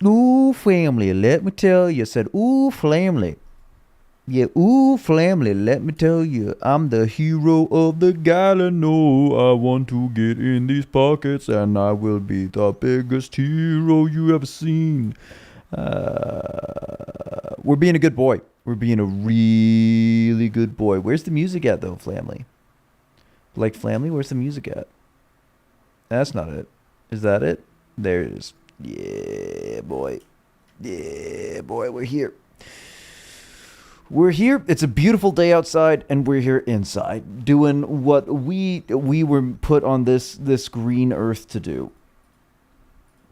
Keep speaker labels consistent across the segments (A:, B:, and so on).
A: Ooh, family, let me tell you. I said, ooh, family. Yeah, ooh, family, let me tell you. I'm the hero of the gallon. No, I want to get in these pockets and I will be the biggest hero you ever seen. We're being a good boy. We're being a really good boy. Where's the music at, though, family? Like, family, where's the music at? That's not it. Is that it? There it is. Yeah, boy. Yeah, boy, we're here. We're here. It's a beautiful day outside, and we're here inside doing what we were put on this green earth to do.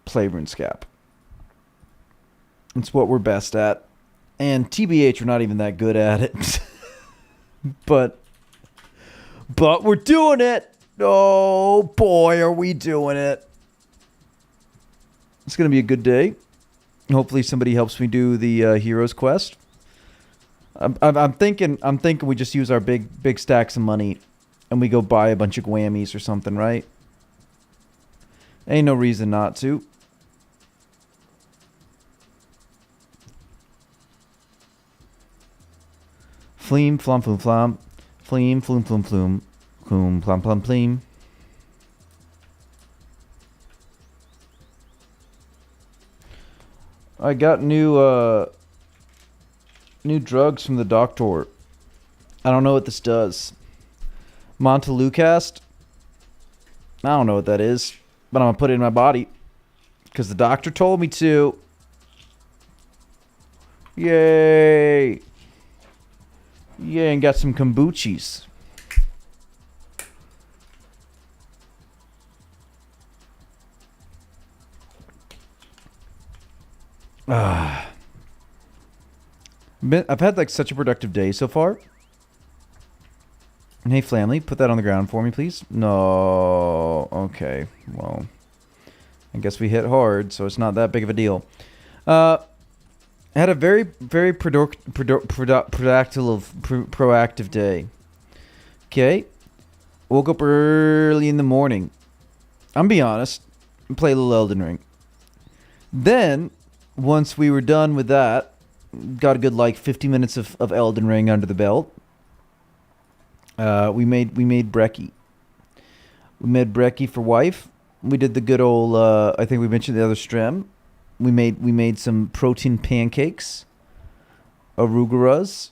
A: Play RuneScape. It's what we're best at, and TBH, we're not even that good at it. but we're doing it. Oh boy, are we doing it! It's gonna be a good day. Hopefully, somebody helps me do the heroes quest. I'm thinking we just use our big stacks of money and we go buy a bunch of whammies or something, right? Ain't no reason not to. Fleam, flum, flum, flum. Fleam, flume, flume, flume. Flume, plum, plum, fleam. I got new drugs from the doctor. I don't know what this does. Montelukast? I don't know what that is, but I'm gonna put it in my body because the doctor told me to. Yay! Yeah, and got some kombuchis. I've had like such a productive day so far. Hey, family, put that on the ground for me, please. No. Okay. Well, I guess we hit hard, so it's not that big of a deal. I had a very proactive day. Okay. Woke up early in the morning. I'm be honest. Play a little Elden Ring. Then, once we were done with that, got a good like 50 minutes of Elden Ring under the belt. We made brekkie. We made brekkie for wife. We did the good old. I think we mentioned the other stream. We made some protein pancakes, aruguras,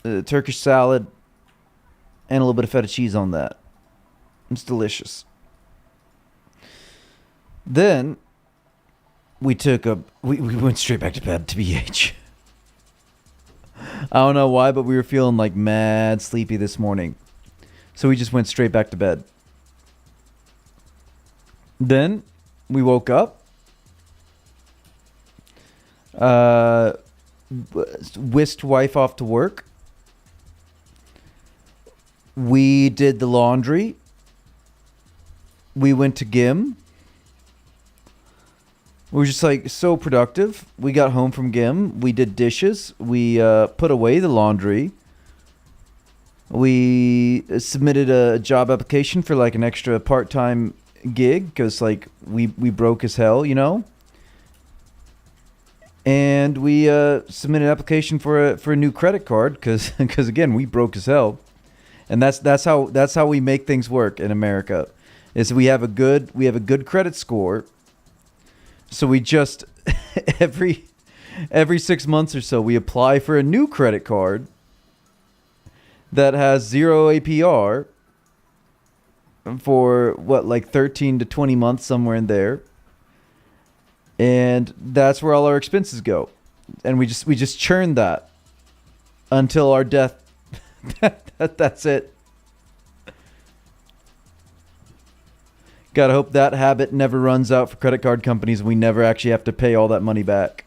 A: Turkish salad, and a little bit of feta cheese on that. It's delicious. Then we went straight back to bed. TBH. I don't know why, but we were feeling like mad sleepy this morning. So we just went straight back to bed. Then we woke up. Whisked wife off to work. We did the laundry. We went to gym. We were just like so productive. We got home from gym. We did dishes. We put away the laundry. We submitted a job application for like an extra part-time gig because like we broke as hell, you know. And we submitted an application for a new credit card because again we broke as hell, and that's how we make things work in America. Is we have a good credit score. So we just every 6 months or so we apply for a new credit card that has 0 APR for what, like 13 to 20 months, somewhere in there. And that's where all our expenses go. And we just churn that until our death. That's it. Gotta hope that habit never runs out for credit card companies and we never actually have to pay all that money back.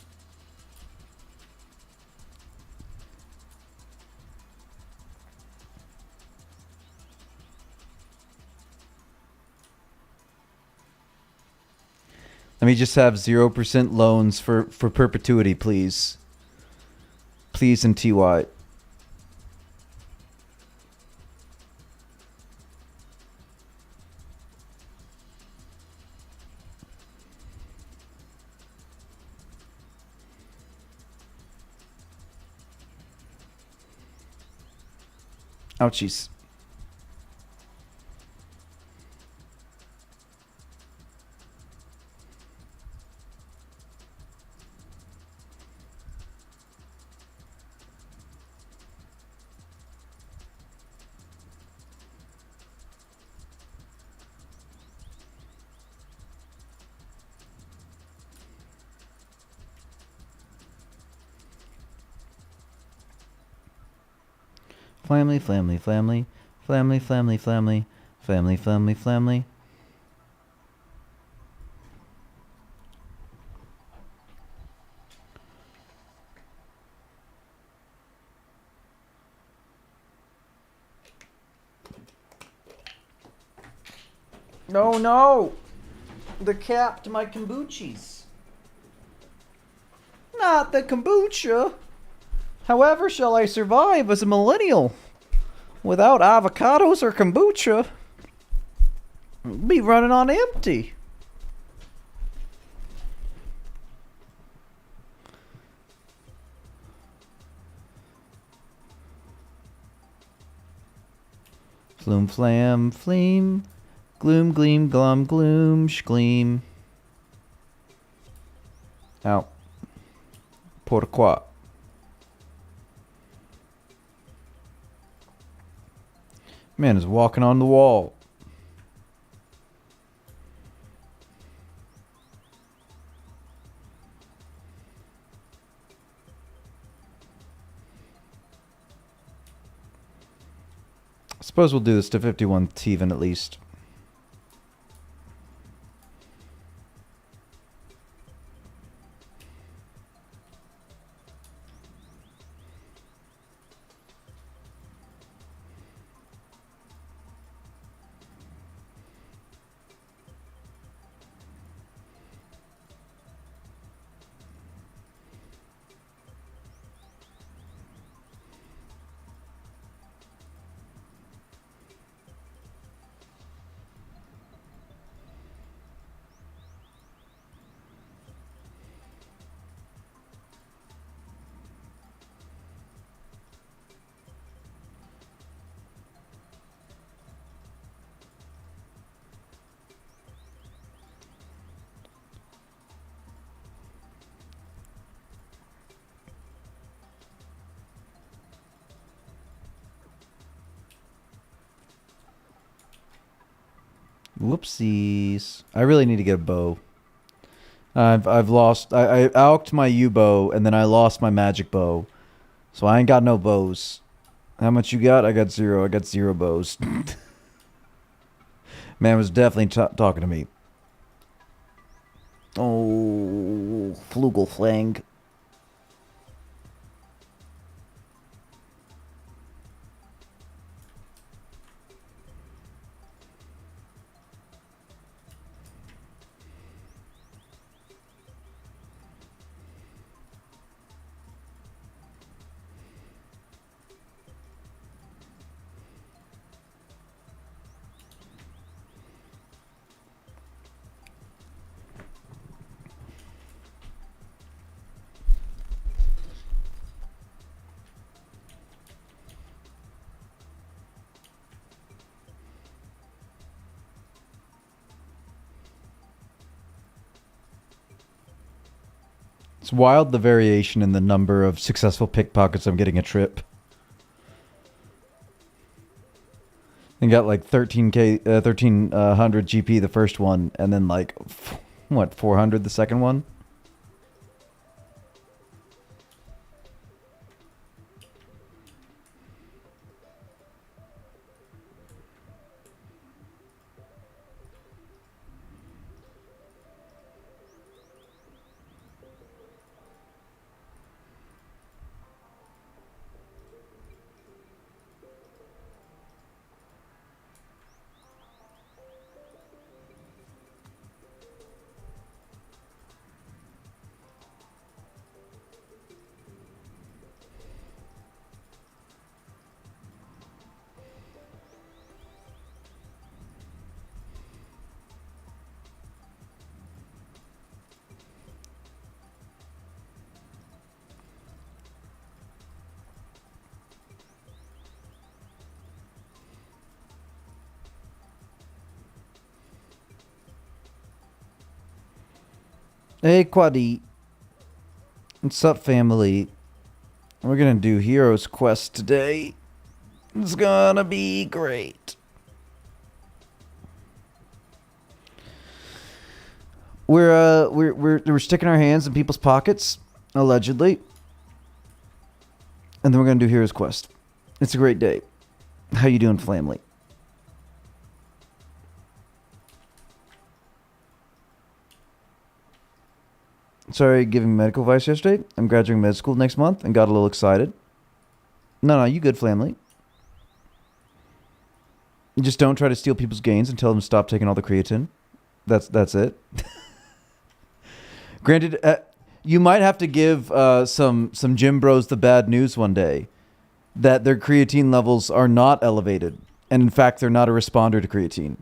A: Let me just have 0% loans for perpetuity, please. Please and TY. Ouchies. Flamly, flamly, flamly. Flamly, flamly, flamly. Flamly, flamly, flamly. No, no! The cap to my kombuchis. Not the kombucha. However shall I survive as a millennial without avocados or kombucha? I'll be running on empty. Flume, flam, fleam. Gloom, gleam, glum, gloom, shgleam. Out. Pourquoi? Man is walking on the wall. I suppose we'll do this to 51 even at least. Whoopsies. I really need to get a bow. I've lost. I alked my U bow and then I lost my magic bow, so I ain't got no bows. How much you got? I got 0. I got 0 bows. Man was definitely talking to me. Oh, Flugelflang. It's wild the variation in the number of successful pickpockets I'm getting a trip. I got like 1300 GP the first one, and then like, what, 400 the second one? Hey, Quaddy. What's up, family? We're gonna do Heroes Quest today. It's gonna be great. We're sticking our hands in people's pockets, allegedly, and then we're gonna do Heroes Quest. It's a great day. How you doing, family? Sorry, giving medical advice yesterday. I'm graduating med school next month and got a little excited. No, you good, family. Just don't try to steal people's gains and tell them to stop taking all the creatine. That's it. Granted, you might have to give some gym bros the bad news one day that their creatine levels are not elevated, and in fact, they're not a responder to creatine.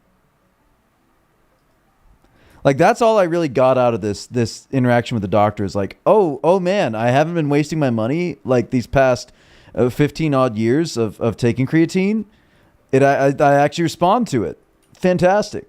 A: Like, that's all I really got out of this interaction with the doctor is like, oh man, I haven't been wasting my money like these past 15 odd years of taking creatine. I actually respond to it. Fantastic.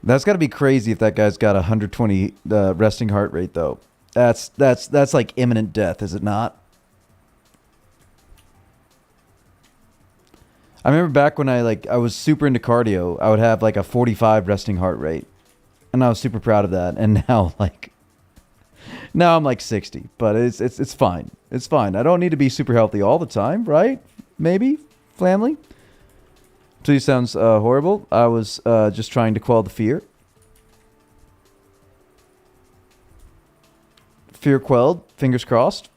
A: That's got to be crazy if that guy's got 120 resting heart rate though. That's like imminent death, is it not? I remember back when I was super into cardio, I would have like a 45 resting heart rate. And I was super proud of that. And now I'm like 60, but it's fine. It's fine. I don't need to be super healthy all the time, right? Maybe, family. Please sounds horrible. I was just trying to quell the fear. Fear quelled. Fingers crossed.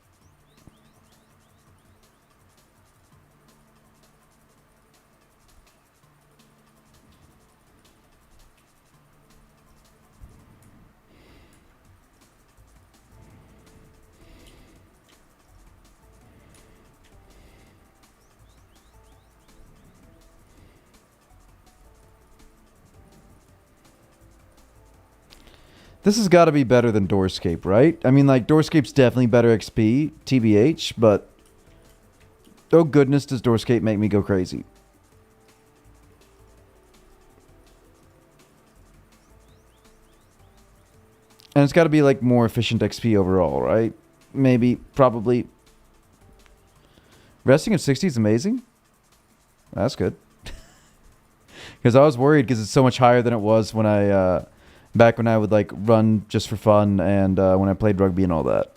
A: This has got to be better than Doorscape, right? I mean, like, Doorscape's definitely better XP, TBH, but oh goodness, does Doorscape make me go crazy. And it's got to be, like, more efficient XP overall, right? Maybe, probably. Resting at 60 is amazing. That's good. Because I was worried because it's so much higher than it was when back when I would like run just for fun and when I played rugby and all that.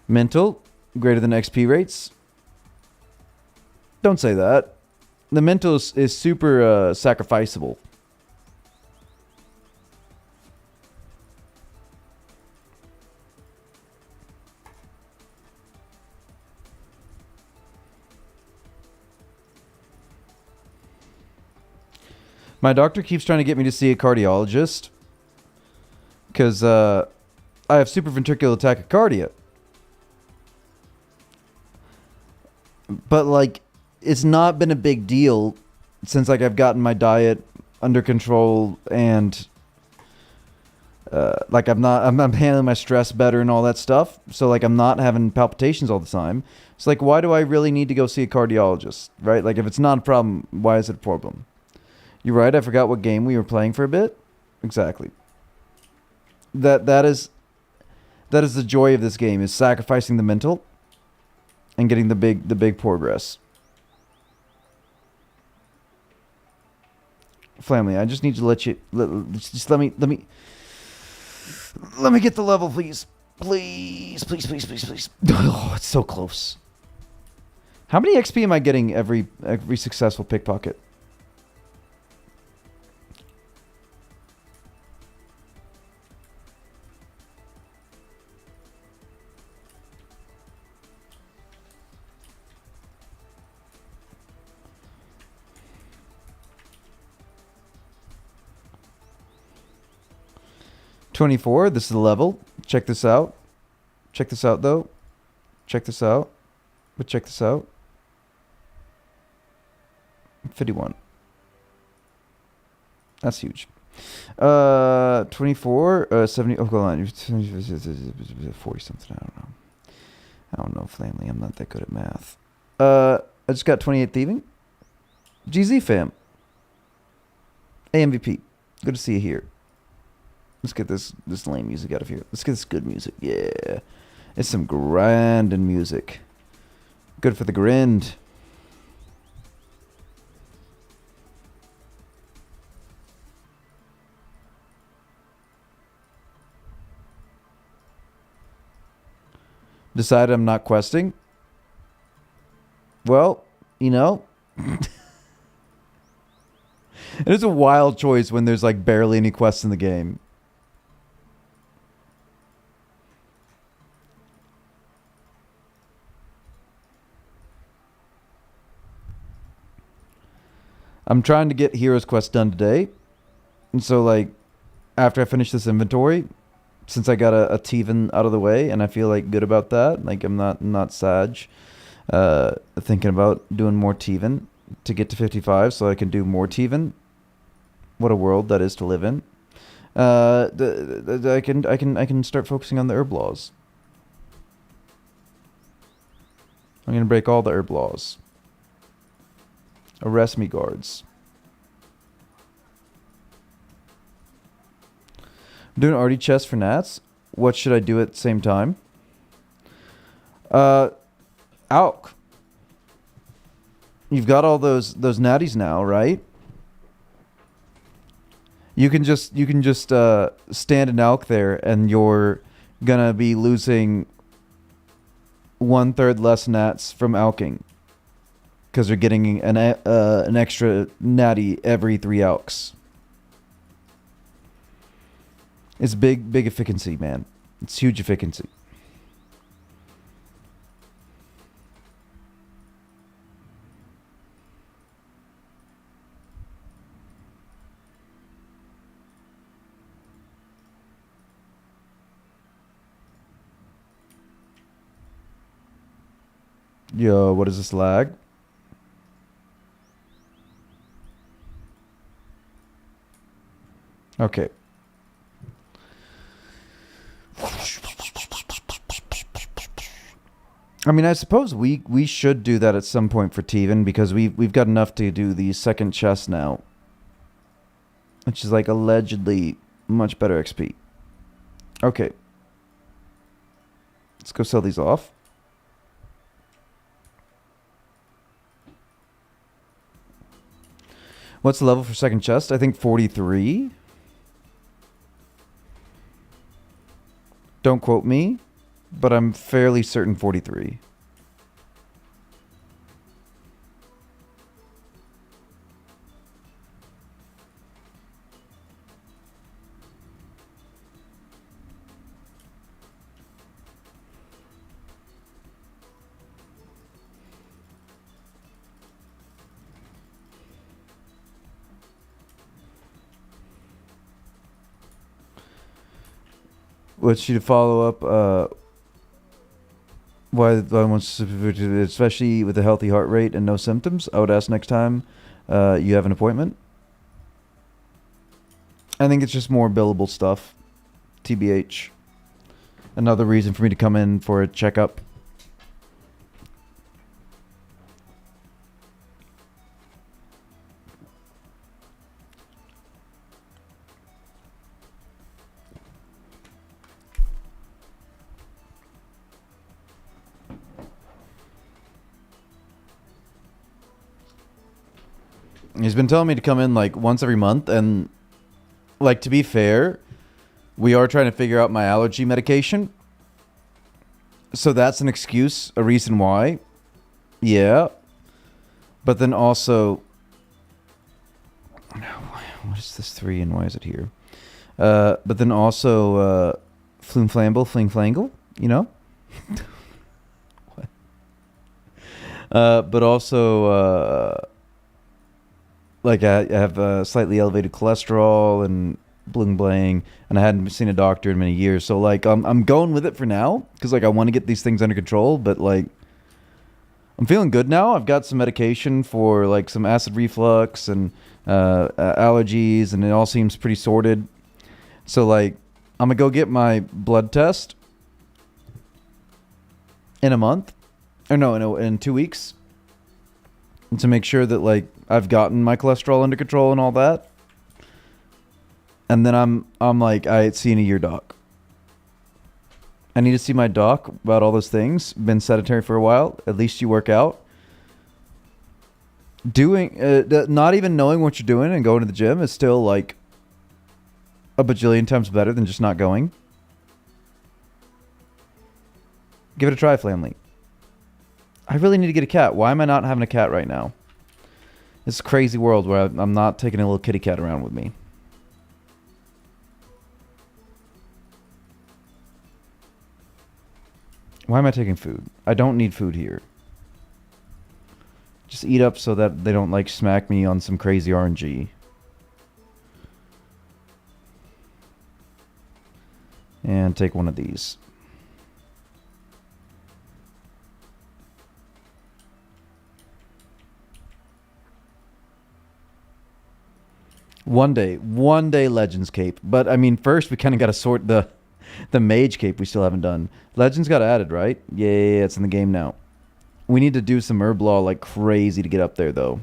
A: Mental, greater than XP rates. Don't say that. The mental is super sacrificeable. My doctor keeps trying to get me to see a cardiologist because I have supraventricular tachycardia. But like, it's not been a big deal since like I've gotten my diet under control and like I'm handling my stress better and all that stuff. So like I'm not having palpitations all the time. It's like, why do I really need to go see a cardiologist, right? Like if it's not a problem, why is it a problem? You're right. I forgot what game we were playing for a bit. Exactly. That is the joy of this game, is sacrificing the mental and getting the big progress. Family, I just need to let me get the level, please. Please. Oh, it's so close. How many XP am I getting every successful pickpocket? $24. This is the level. Check this out. Check this out, though. Check this out. But check this out. 51. That's huge. 24, 70. Oh, go on. 40 something. I don't know, Flamley. I'm not that good at math. I just got 28 thieving. GZ fam. AMVP. Good to see you here. Let's get this lame music out of here. Let's get this good music. Yeah. It's some grinding music. Good for the grind. Decided I'm not questing. Well, you know. It is a wild choice when there's like barely any quests in the game. I'm trying to get Hero's Quest done today. And so like after I finish this inventory, since I got a Teven out of the way and I feel like good about that, like I'm not Sag, thinking about doing more Teven to get to 55 so I can do more Teven. What a world that is to live in. I can start focusing on the herb laws. I'm gonna break all the herb laws. Arrest me, guards. I'm doing arty chest for Nats. What should I do at the same time? Alk. You've got all those natties now, right? You can just stand an Alk there, and you're gonna be losing 1/3 less nats from alking because you're getting an extra natty every 3 alks. It's big efficiency, man. It's huge efficiency. Yo, what is this lag? Okay. I mean, I suppose we should do that at some point for Teven because we've got enough to do the second chest now, which is like allegedly much better XP. Okay. Let's go sell these off. What's the level for second chest? I think 43. Don't quote me, but I'm fairly certain 43. What's she to follow up? Why wants, especially with a healthy heart rate and no symptoms? I would ask next time you have an appointment. I think it's just more billable stuff. TBH. Another reason for me to come in for a checkup. He's been telling me to come in like once every month, and like to be fair, we are trying to figure out my allergy medication. So that's an excuse, a reason why. Yeah. But then also, what is this 3 and why is it here? But then also, fling flangle, you know? What? But also, like I have slightly elevated cholesterol and bling bling, and I hadn't seen a doctor in many years. So like I'm going with it for now because like I want to get these things under control. But like I'm feeling good now. I've got some medication for like some acid reflux and allergies, and it all seems pretty sorted. So like, I'm gonna go get my blood test in a month, or no, in 2 weeks, to make sure that like I've gotten my cholesterol under control and all that. And then I'm like, I seeing a year doc. I need to see my doc about all those things. Been sedentary for a while. At least you work out. Doing not even knowing what you're doing and going to the gym is still like a bajillion times better than just not going. Give it a try, family. I really need to get a cat. Why am I not having a cat right now? This crazy world where I'm not taking a little kitty cat around with me. Why am I taking food? I don't need food here. Just eat up so that they don't like smack me on some crazy RNG. And take one of these. One day Legends Cape. But I mean, first we kind of got to sort the Mage Cape we still haven't done. Legends got added, right? Yeah, it's in the game now. We need to do some herb law like crazy to get up there, though.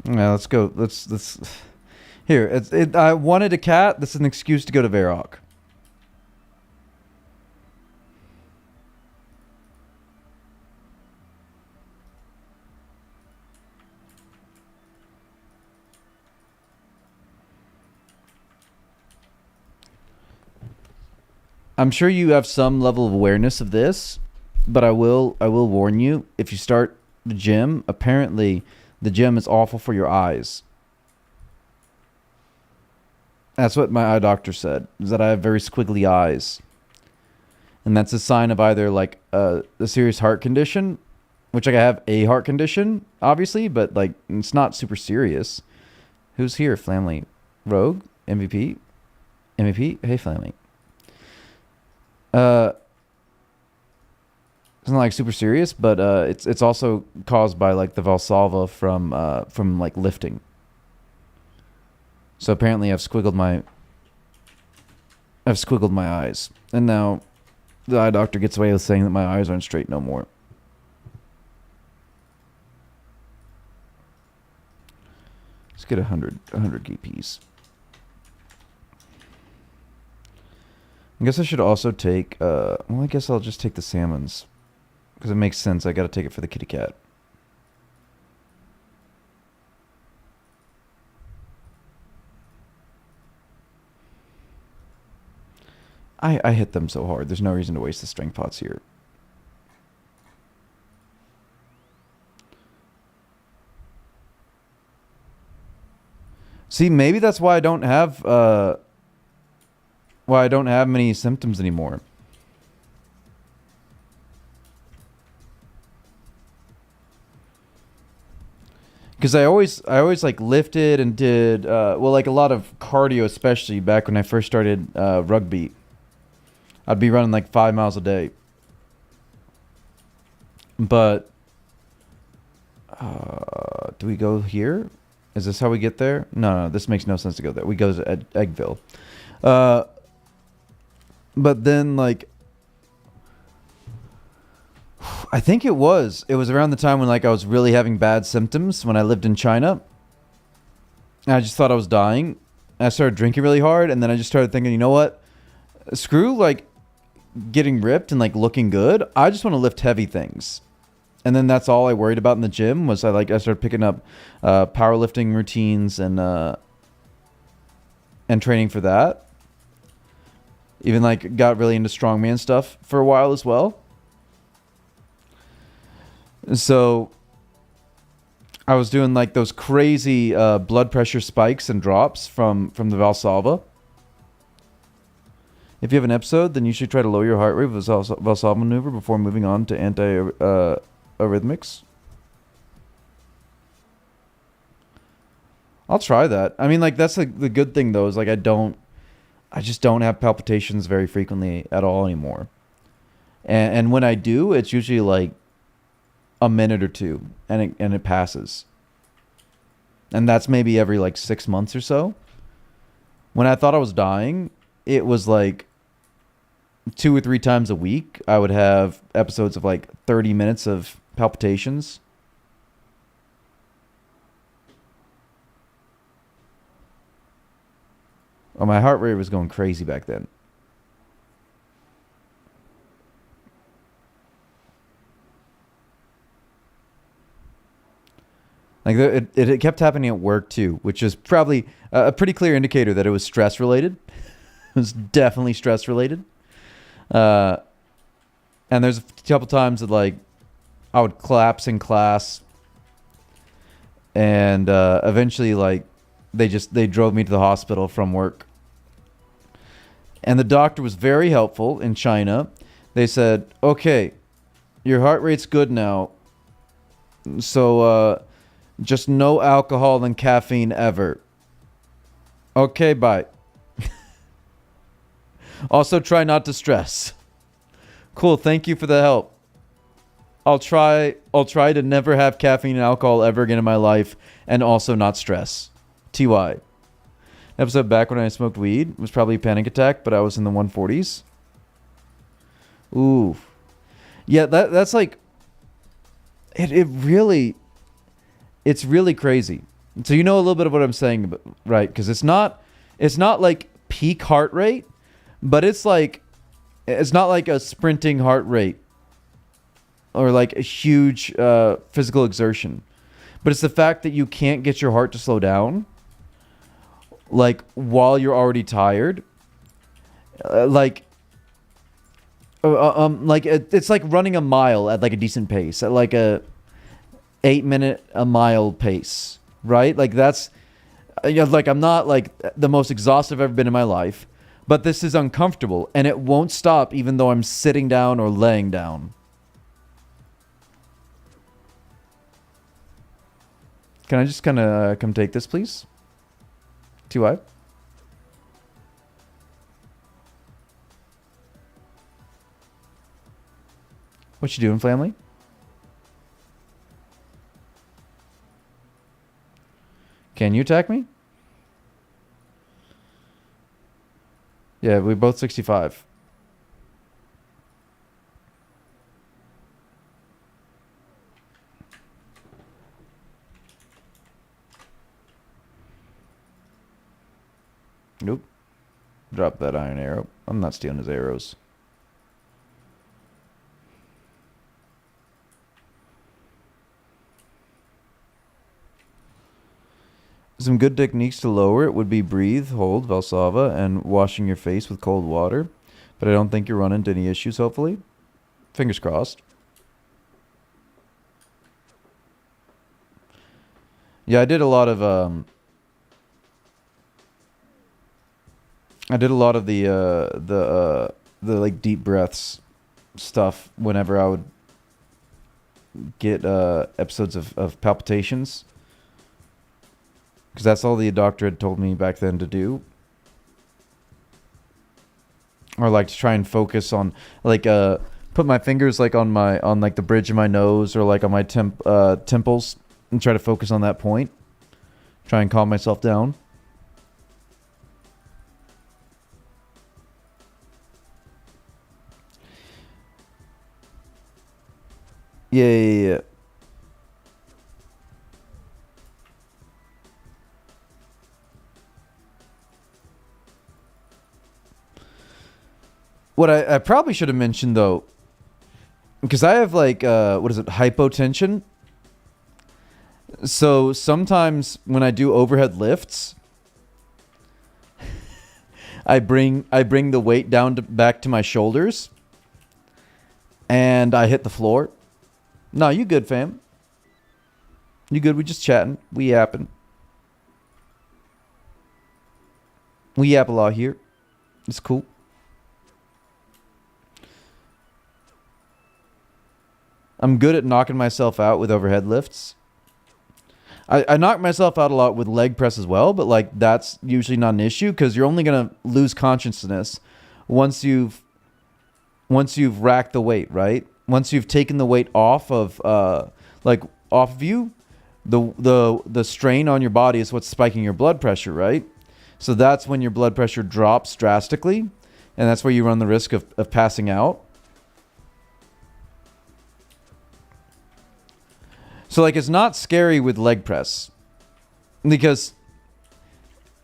A: Yeah, let's go. Let's. Here, I wanted a cat. This is an excuse to go to Varrock. I'm sure you have some level of awareness of this, but I will warn you, if you start the gym, apparently the gym is awful for your eyes. That's what my eye doctor said, is that I have very squiggly eyes. And that's a sign of either like a serious heart condition, which like I have a heart condition, obviously, but like it's not super serious. Who's here, Flamley? Rogue? MVP? MVP? Hey, Flamley. It's not like super serious, but it's also caused by like the Valsalva from like lifting. So apparently I've squiggled my eyes, and now the eye doctor gets away with saying that my eyes aren't straight no more. Let's get 100 GPs. I guess I should also take, well, I guess I'll just take the salmons. Because it makes sense. I gotta take it for the kitty cat. I hit them so hard. There's no reason to waste the strength pots here. See, maybe that's why I don't have many symptoms anymore. Because I always like lifted and did well, like a lot of cardio, especially back when I first started rugby. I'd be running like 5 miles a day. But do we go here? Is this how we get there? No, this makes no sense to go there. We go to Eggville. But then like I think it was around the time when like I was really having bad symptoms when I lived in China. And I just thought I was dying. And I started drinking really hard, and then I just started thinking, you know what? Screw like getting ripped and like looking good. I just want to lift heavy things. And then that's all I worried about in the gym was I started picking up powerlifting routines and training for that. Even like got really into strongman stuff for a while as well. So I was doing like those crazy blood pressure spikes and drops from the Valsalva. If you have an episode, then you should try to lower your heart rate with Valsalva maneuver before moving on to anti-arrhythmics. I'll try that. I mean, like that's like the good thing though is like I just don't have palpitations very frequently at all anymore. And when I do, it's usually like a minute or two, and it passes. And that's maybe every like 6 months or so. When I thought I was dying, it was like 2 or 3 times a week. I would have episodes of like 30 minutes of palpitations. Oh, my heart rate was going crazy back then. Like it kept happening at work too, which is probably a pretty clear indicator that it was stress related. It was definitely stress related. Uh, and there's a couple times that like I would collapse in class, and eventually like they drove me to the hospital from work. And the doctor was very helpful in China. They said, "Okay, your heart rate's good now, so just no alcohol and caffeine ever. Okay, bye. Also, try not to stress." Cool. Thank you for the help. I'll try to never have caffeine and alcohol ever again in my life, and also not stress. TY. Episode back when I smoked weed was probably a panic attack, but I was in the 140s. Ooh. Yeah, that's like it really it's really crazy. So you know a little bit of what I'm saying, right? Because it's not like peak heart rate, but it's not like a sprinting heart rate or like a huge physical exertion. But it's the fact that you can't get your heart to slow down, like while you're already tired. It's like running a mile at like a decent pace, at like a 8 minute a mile pace, right? Like that's like I'm not like the most exhausted I've ever been in my life, but this is uncomfortable and it won't stop even though I'm sitting down or laying down. Can I just kind of come take this, please? TY? What you doing, family? Can you attack me? Yeah, we both 65. Nope. Drop that iron arrow. I'm not stealing his arrows. Some good techniques to lower it would be breathe, hold, Valsava, and washing your face with cold water. But I don't think you run into any issues, hopefully. Fingers crossed. Yeah, I did a lot of the like deep breaths stuff whenever I would get episodes of palpitations, because that's all the doctor had told me back then to do. Or like to try and focus on like put my fingers like on like the bridge of my nose or like on my temples and try to focus on that point. Try and calm myself down. Yeah. What I probably should have mentioned though, because I have like what is it, hypotension. So sometimes when I do overhead lifts, I bring the weight down back to my shoulders, and I hit the floor. No, you good, fam? You good? We just chatting. We yapping. We yap a lot here. It's cool. I'm good at knocking myself out with overhead lifts. I knock myself out a lot with leg press as well, but like that's usually not an issue because you're only gonna lose consciousness once you've racked the weight, right? Once you've taken the weight off of off of you, the strain on your body is what's spiking your blood pressure, right? So that's when your blood pressure drops drastically, and that's where you run the risk of passing out. So like it's not scary with leg press because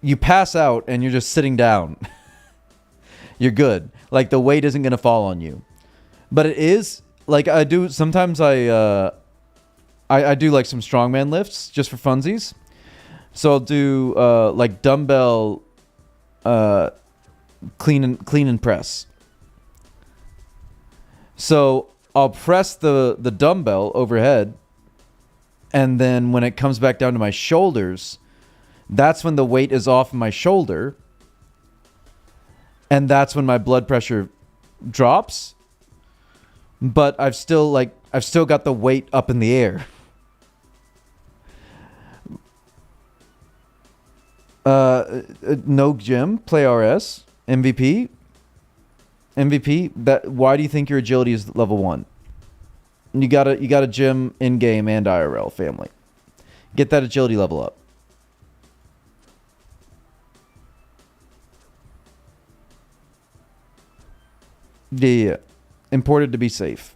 A: you pass out and you're just sitting down. You're good. Like the weight isn't going to fall on you. But it is like I do sometimes I do like some strongman lifts just for funsies. So I'll do like dumbbell clean and press. So I'll press the dumbbell overhead, and then when it comes back down to my shoulders, that's when the weight is off my shoulder, and that's when my blood pressure drops. But I've still got the weight up in the air. No gym, play RS, MVP. Why do you think your agility is level 1? You got a gym in game and IRL family. Get that agility level up. Yeah. Imported to be safe.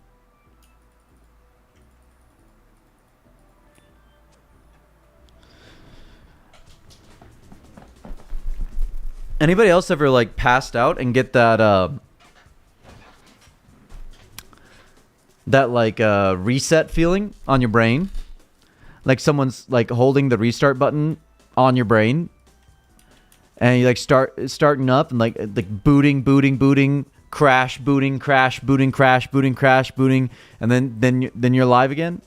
A: Anybody else ever like passed out and get that reset feeling on your brain? Like someone's like holding the restart button on your brain, and you like starting up and like booting, crash, booting, crash, booting, crash, booting, crash, booting, and then you're live again.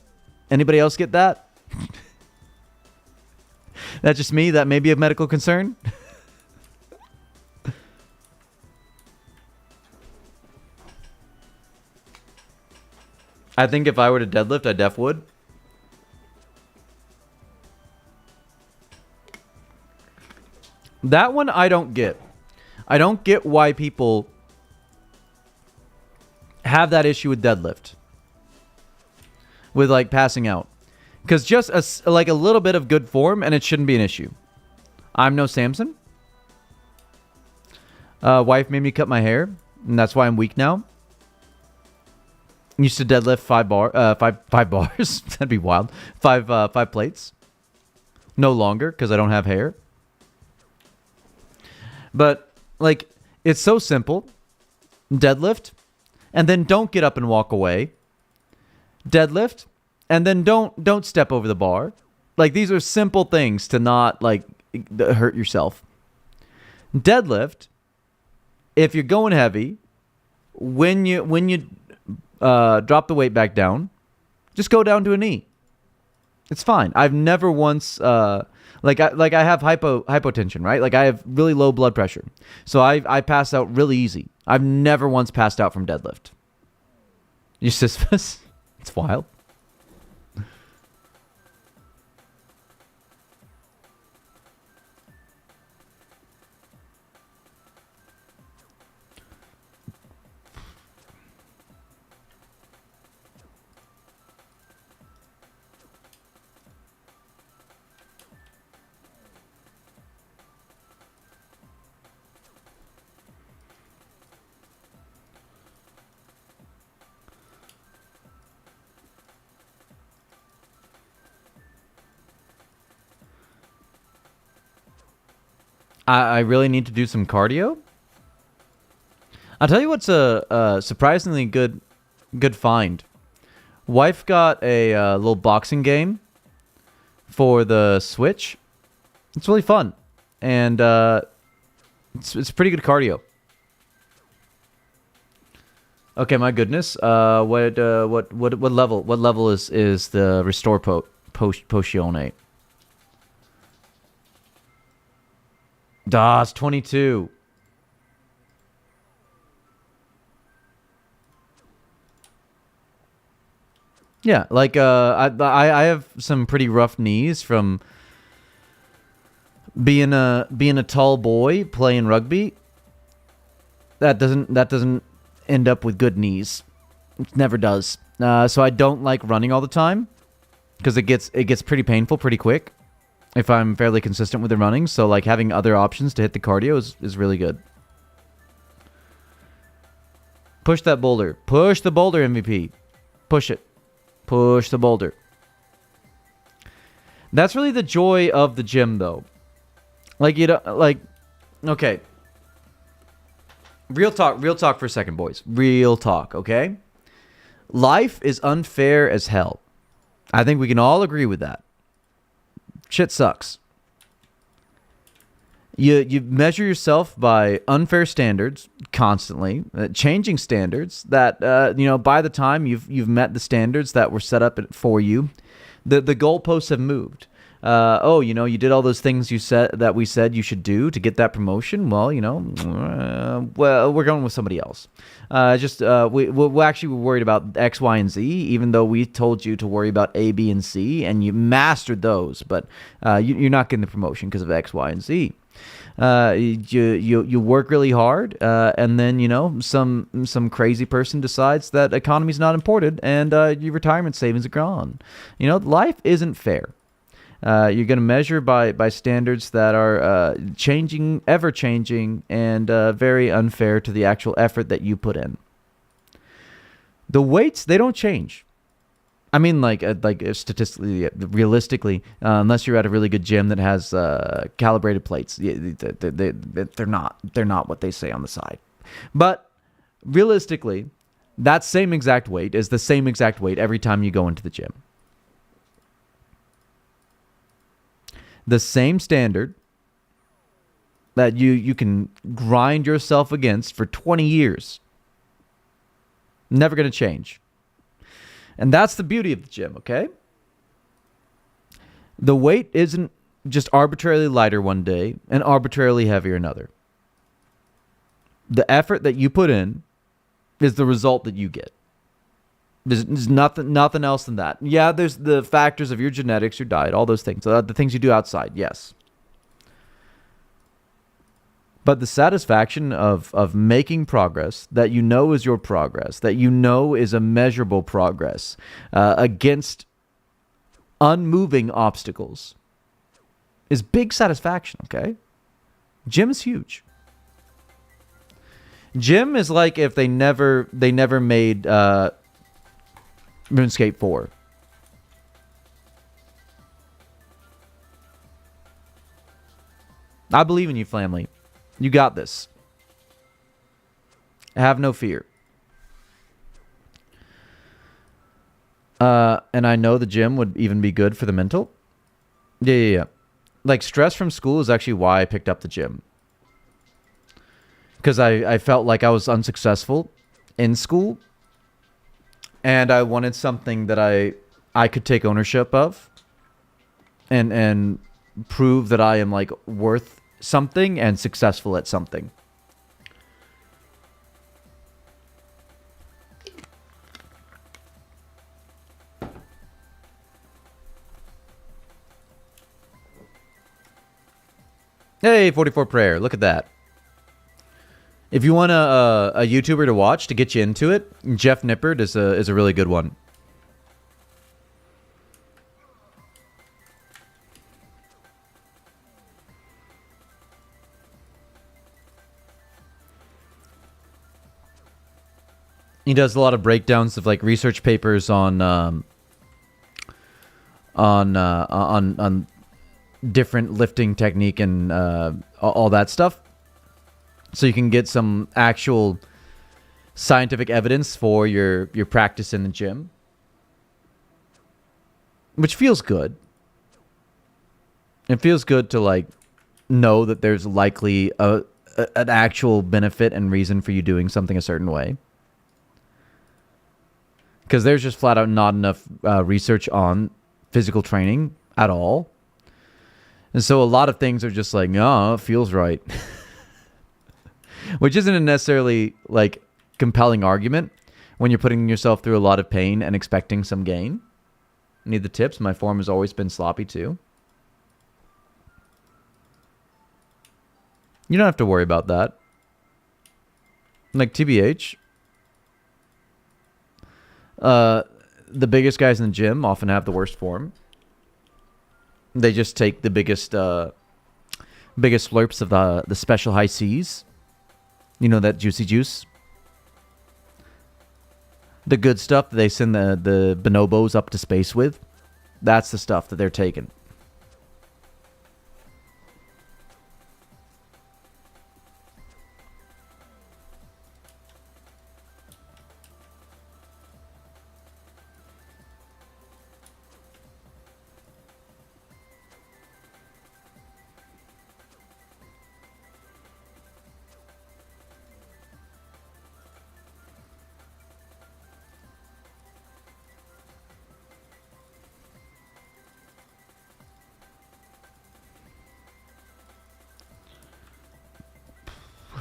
A: Anybody else get that? That's just me. That may be a medical concern. I think if I were to deadlift, I def would. That one I don't get. I don't get why people have that issue with deadlift. With like passing out. Because just a little bit of good form and it shouldn't be an issue. I'm no Samson. Wife made me cut my hair, and that's why I'm weak now. Used to deadlift 5 bars. That'd be wild. 5 plates. No longer because I don't have hair. But like it's so simple. Deadlift, and then don't get up and walk away. Deadlift, and then don't step over the bar. Like these are simple things to not like hurt yourself. Deadlift, if you're going heavy, when you drop the weight back down, just go down to a knee. It's fine. I've never once I have hypotension, right? Like I have really low blood pressure, so I pass out really easy. I've never once passed out from deadlift. Your Sisyphus? It's wild. I really need to do some cardio. I'll tell you what's a surprisingly good find. Wife got a little boxing game for the Switch. It's really fun, and it's pretty good cardio. Okay, my goodness. What level is the restore potione? It's 22. Yeah, like I have some pretty rough knees from being a tall boy playing rugby. That doesn't end up with good knees. It never does. So I don't like running all the time because it gets pretty painful pretty quick if I'm fairly consistent with the running. So like having other options to hit the cardio is really good. Push that boulder. Push the boulder, MVP. Push it. Push the boulder. That's really the joy of the gym, though. Like, you know, like, okay. Real talk for a second, boys. Real talk, okay? Life is unfair as hell. I think we can all agree with that. Shit sucks. You measure yourself by unfair standards constantly, changing standards that by the time you've met the standards that were set up for you, the goalposts have moved. You did all those things we said you should do to get that promotion. Well, we're going with somebody else. We actually were worried about X, Y, and Z, even though we told you to worry about A, B, and C, and you mastered those, but you're not getting the promotion because of X, Y, and Z. You work really hard, and then some crazy person decides that economy's not important, and your retirement savings are gone. Life isn't fair. You're going to measure by standards that are changing, ever changing, and very unfair to the actual effort that you put in. The weights, they don't change. I mean, like statistically, realistically, unless you're at a really good gym that has calibrated plates, they're not what they say on the side. But realistically, that same exact weight is the same exact weight every time you go into the gym. The same standard that you can grind yourself against for 20 years. Never going to change. And that's the beauty of the gym, okay? The weight isn't just arbitrarily lighter one day and arbitrarily heavier another. The effort that you put in is the result that you get. There's nothing else than that. Yeah, there's the factors of your genetics, your diet, all those things. The things you do outside, yes. But the satisfaction of making progress that you know is your progress, that you know is a measurable progress against unmoving obstacles is big satisfaction, okay? Gym is huge. Gym is like if they never made RuneScape 4. I believe in you, family. You got this. Have no fear. And I know the gym would even be good for the mental. Yeah. Like, stress from school is actually why I picked up the gym. Because I felt like I was unsuccessful in school. And I wanted something that I could take ownership of. And prove that I am, like, worth something and successful at something. Hey, 44 Prayer, look at that. If you want a YouTuber to watch to get you into it, Jeff Nippert is a really good one. He does a lot of breakdowns of like research papers on different lifting technique and all that stuff. So you can get some actual scientific evidence for your practice in the gym, which feels good. It feels good to like know that there's likely an actual benefit and reason for you doing something a certain way. Because there's just flat out not enough research on physical training at all. And so a lot of things are just like, no, it feels right. Which isn't a necessarily like compelling argument. when you're putting yourself through a lot of pain and expecting some gain. Need the tips? My form has always been sloppy too. You don't have to worry about that. Like TBH, the biggest guys in the gym often have the worst form. They just take the biggest slurps of the special high C's. You know, that juicy juice. The good stuff that they send the bonobos up to space with. That's the stuff that they're taking.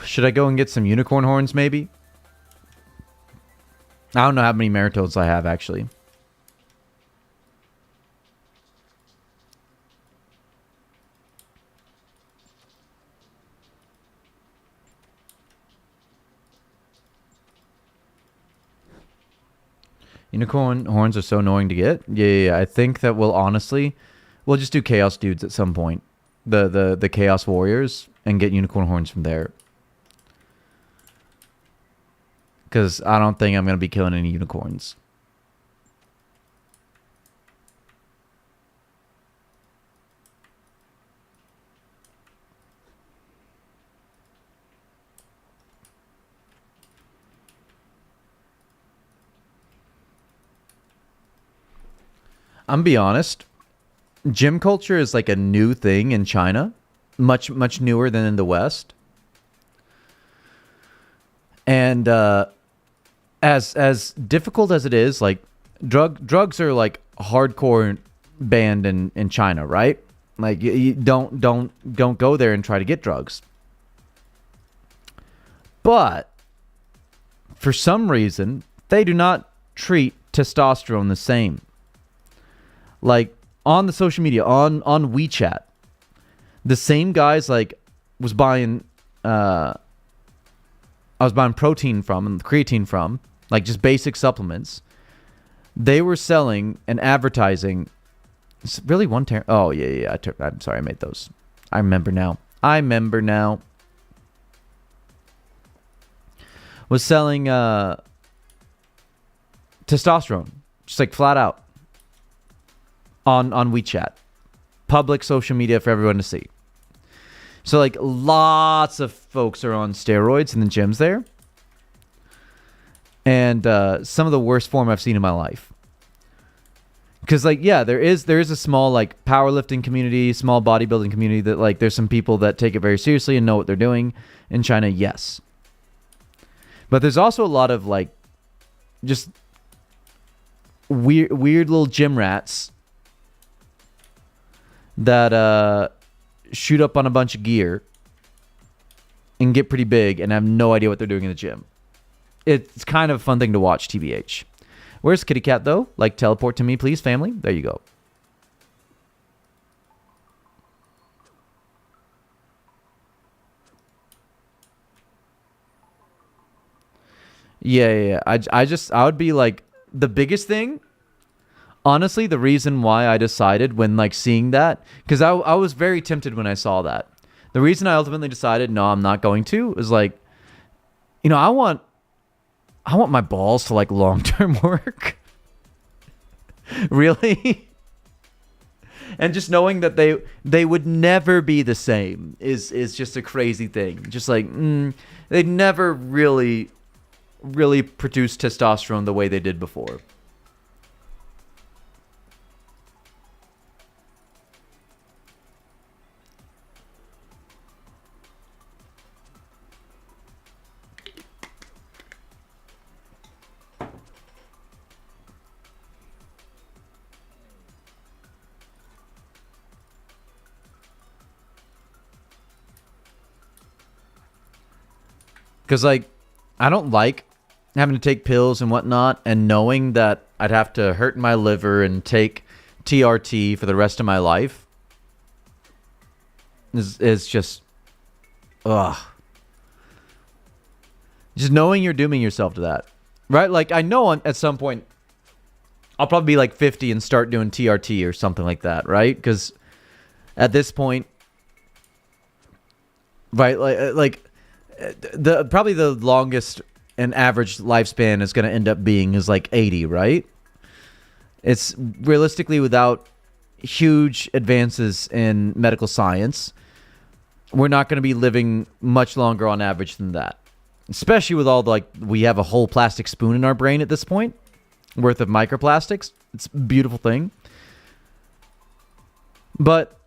A: Should I go and get some unicorn horns, maybe? I don't know how many maritodes I have, actually. Unicorn horns are so annoying to get. Yeah. I think that we'll just do Chaos Dudes at some point. The Chaos Warriors, and get unicorn horns from there. Because I don't think I'm going to be killing any unicorns. I'm be honest. Gym culture is like a new thing in China. Much newer than in the West. And as difficult as it is, like drugs are like hardcore banned in China, right? Like you don't go there and try to get drugs. But for some reason, they do not treat testosterone the same. Like on the social media, on WeChat, the same guys like was buying I was buying protein from and creatine from, like just basic supplements. They were selling and advertising. It's really oh, yeah. I'm sorry, I made those. I remember now. Was selling testosterone, just like flat out on WeChat, public social media for everyone to see. So like lots of folks are on steroids in the gyms there. And some of the worst form I've seen in my life. Because like, yeah, there is a small like powerlifting community, small bodybuilding community that like there's some people that take it very seriously and know what they're doing in China, yes. But there's also a lot of like just weird little gym rats that shoot up on a bunch of gear and get pretty big and have no idea what they're doing in the gym. It's kind of a fun thing to watch, TBH. Where's Kitty Cat, though? Like, teleport to me, please, family. There you go. Yeah. I would be like, the biggest thing, honestly, the reason why I decided when like seeing that, because I was very tempted when I saw that. The reason I ultimately decided, no, I'm not going to, is like, you know, I want my balls to like long-term work. Really? And just knowing that they would never be the same is just a crazy thing. Just like, they'd never really produce testosterone the way they did before. Because, like, I don't like
B: having to take pills and whatnot, and knowing that I'd have to hurt my liver and take TRT for the rest of my life is just, ugh. Just knowing you're dooming yourself to that, right? Like, I know at some point I'll probably be like 50 and start doing TRT or something like that, right? Because at this point, right, like probably the longest an average lifespan is going to end up being is like 80, right? It's realistically, without huge advances in medical science, we're not going to be living much longer on average than that. Especially with all the, like, we have a whole plastic spoon in our brain at this point worth of microplastics. It's a beautiful thing. But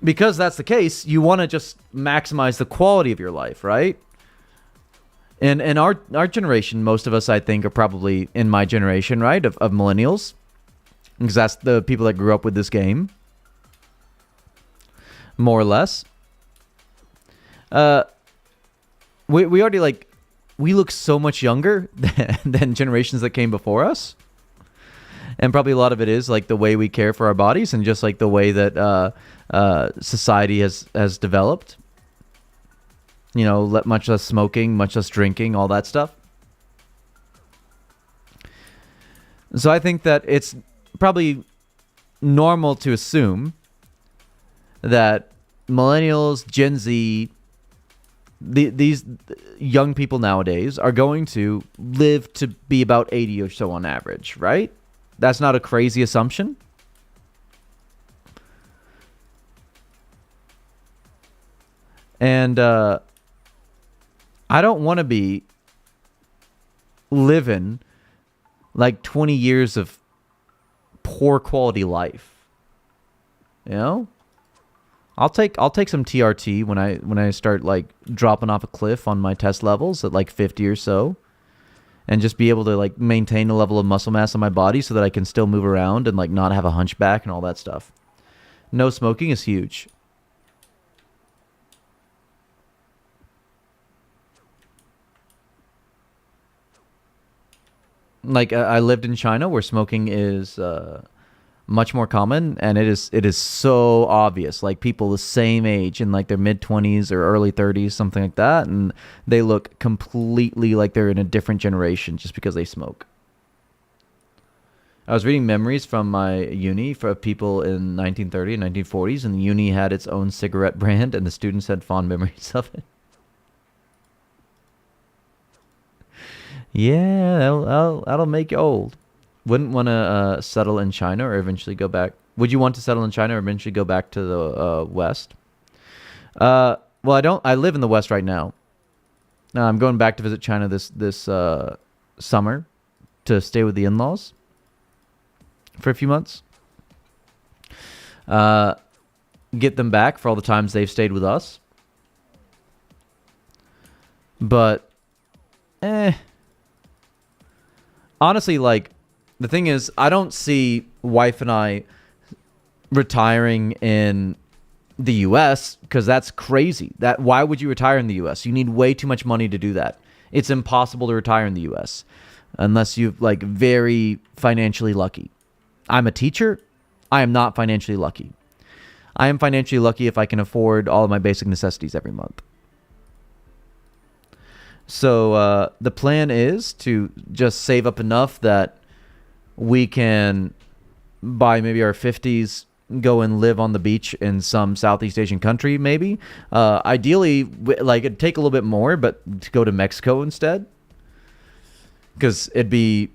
B: because that's the case, you want to just maximize the quality of your life, right? And in our generation, most of us, I think, are probably in my generation, right, of millennials. Because that's the people that grew up with this game. More or less. We already, like, we look so much younger than generations that came before us. And probably a lot of it is, like, the way we care for our bodies and just, like, the way that society has developed. You know, much less smoking, much less drinking, all that stuff. So I think that it's probably normal to assume that millennials, Gen Z, these young people nowadays are going to live to be about 80 or so on average, right? That's not a crazy assumption. And I don't want to be living like 20 years of poor quality life. You know? I'll take some TRT when I start, like, dropping off a cliff on my test levels at like 50 or so, and just be able to, like, maintain a level of muscle mass on my body so that I can still move around and, like, not have a hunchback and all that stuff. No smoking is huge. Like, I lived in China where smoking is much more common, and it is so obvious. Like, people the same age in, like, their mid-20s or early 30s, something like that, and they look completely like they're in a different generation just because they smoke. I was reading memories from my uni for people in 1930 and 1940s, and the uni had its own cigarette brand, and the students had fond memories of it. Yeah, that'll make you old. Wouldn't want to settle in China or eventually go back. Would you want to settle in China or eventually go back to the West? Well, I don't. I live in the West right now. I'm going back to visit China this summer to stay with the in-laws for a few months. Get them back for all the times they've stayed with us. But, honestly, like, the thing is, I don't see wife and I retiring in the U.S. because that's crazy. Why would you retire in the U.S.? You need way too much money to do that. It's impossible to retire in the U.S. unless you're, like, very financially lucky. I'm a teacher. I am not financially lucky. I am financially lucky if I can afford all of my basic necessities every month. So the plan is to just save up enough that we can, by maybe our 50s, go and live on the beach in some Southeast Asian country, maybe. Ideally, like, it'd take a little bit more, but to go to Mexico instead. Because it'd be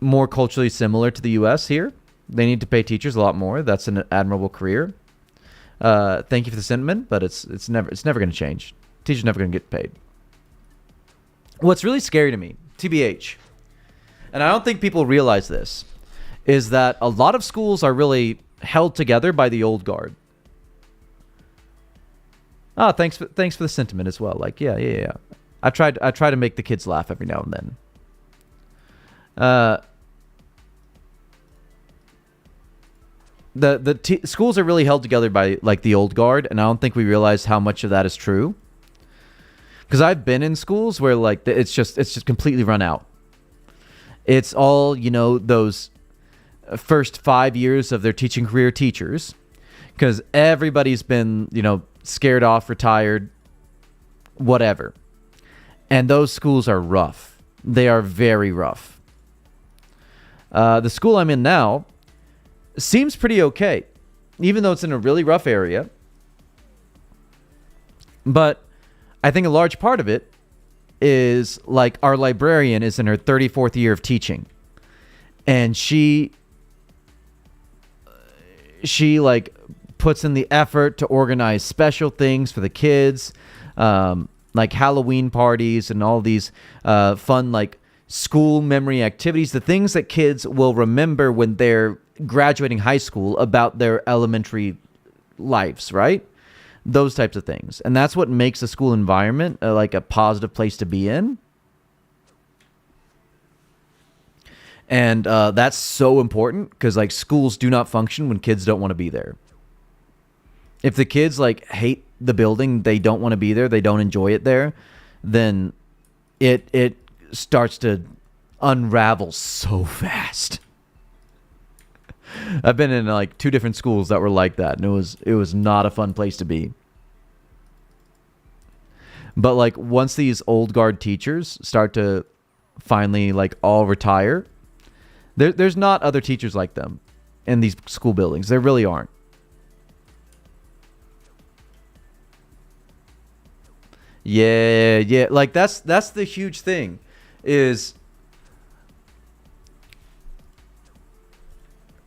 B: more culturally similar to the U.S. here. They need to pay teachers a lot more. That's an admirable career. Thank you for the sentiment, but it's never going to change. Teachers never going to get paid. What's really scary to me, TBH, and I don't think people realize this, is that a lot of schools are really held together by the old guard. Oh, thanks for the sentiment as well. Like, yeah. I try to make the kids laugh every now and then. Schools are really held together by, like, the old guard, and I don't think we realize how much of that is true. Because I've been in schools where like it's just completely run out. It's all, those first 5 years of their teaching career teachers, because everybody's been, scared off, retired, whatever. And those schools are rough. They are very rough. The school I'm in now seems pretty okay, even though it's in a really rough area. But I think a large part of it is like our librarian is in her 34th year of teaching, and she like puts in the effort to organize special things for the kids, like Halloween parties and all these fun like school memory activities, the things that kids will remember when they're graduating high school about their elementary lives, right? Those types of things. And that's what makes a school environment like a positive place to be in. And that's so important, because like schools do not function when kids don't want to be there. If the kids like hate the building, they don't want to be there, they don't enjoy it there, then it starts to unravel so fast. I've been in like 2 different schools that were like that, and it was not a fun place to be. But like once these old guard teachers start to finally like all retire, there's not other teachers like them in these school buildings. There really aren't. Yeah. Like that's the huge thing is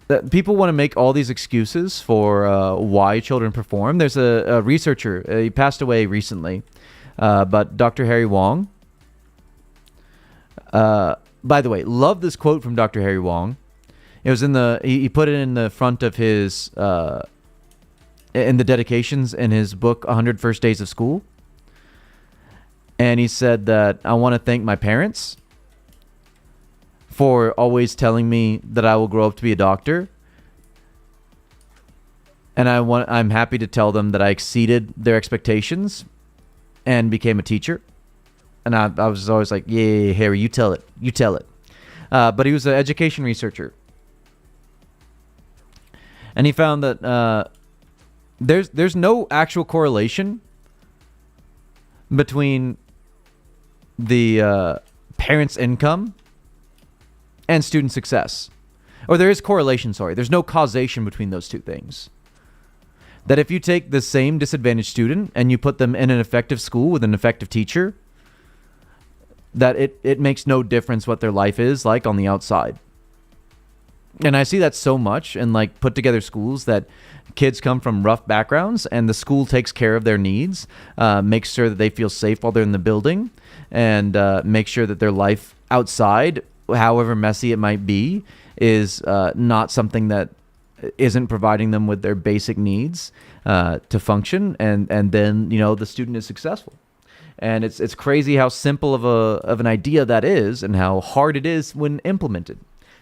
B: that people want to make all these excuses for why children perform. There's a researcher, he passed away recently, but Dr. Harry Wong. By the way, love this quote from Dr. Harry Wong. It was he put it in the front of his, in the dedications in his book, 100 First Days of School. And he said that, I want to thank my parents for always telling me that I will grow up to be a doctor. And I'm happy to tell them that I exceeded their expectations and became a teacher. And I was always like, yeah, Harry, you tell it. But he was an education researcher. And he found that there's no actual correlation between the parents' income and student success. Or there is correlation, sorry. There's no causation between those two things. That if you take the same disadvantaged student and you put them in an effective school with an effective teacher, that it makes no difference what their life is like on the outside. And I see that so much in like put together schools, that kids come from rough backgrounds and the school takes care of their needs, makes sure that they feel safe while they're in the building, and make sure that their life outside, however messy it might be, is not something that isn't providing them with their basic needs to function, and then the student is successful. And it's crazy how simple of an idea that is, and how hard it is when implemented.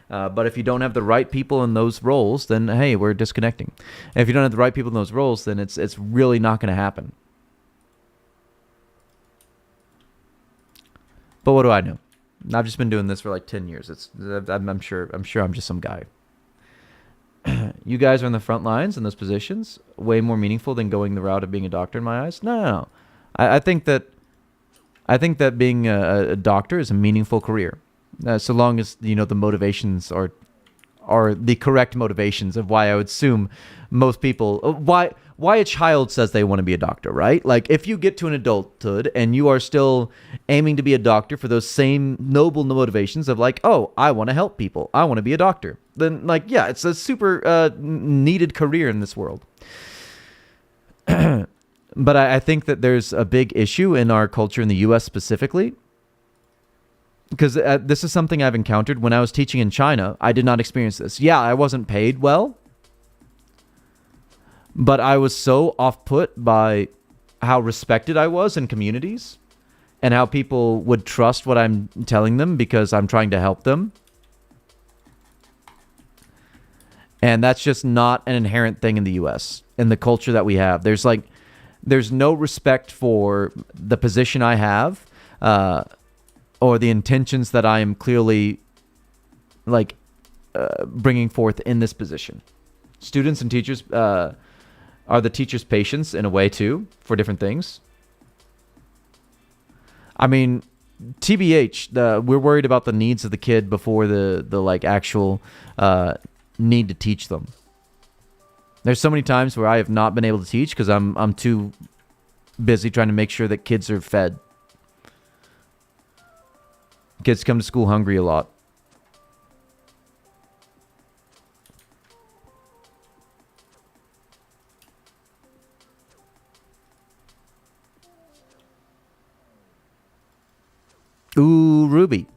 B: But if you don't have the right people in those roles, then hey, we're disconnecting. And if you don't have the right people in those roles, then it's really not going to happen. But what do I know? I've just been doing this for like 10 years. I'm sure I'm just some guy. You guys are in the front lines in those positions, way more meaningful than going the route of being a doctor in my eyes. No. I think that being a doctor is a meaningful career, so long as the motivations are the correct motivations of why I would assume most people why a child says they want to be a doctor, right? Like if you get to an adulthood and you are still aiming to be a doctor for those same noble motivations of like, oh, I want to help people, I want to be a doctor, then like, yeah, it's a super needed career in this world. But I think that there's a big issue in our culture in the U.S. specifically, because this is something I've encountered when I was teaching in China. I did not experience this. Yeah, I wasn't paid well, but I was so off-put by how respected I was in communities and how people would trust what I'm telling them because I'm trying to help them. And that's just not an inherent thing in the U.S., in the culture that we have. There's There's no respect for the position I have, or the intentions that I am clearly like bringing forth in this position. Students and teachers are the teachers' patients in a way too for different things. I mean, TBH, we're worried about the needs of the kid before the like actual need to teach them. There's so many times where I have not been able to teach because I'm too busy trying to make sure that kids are fed. Kids come to school hungry a lot. Ooh, Ruby.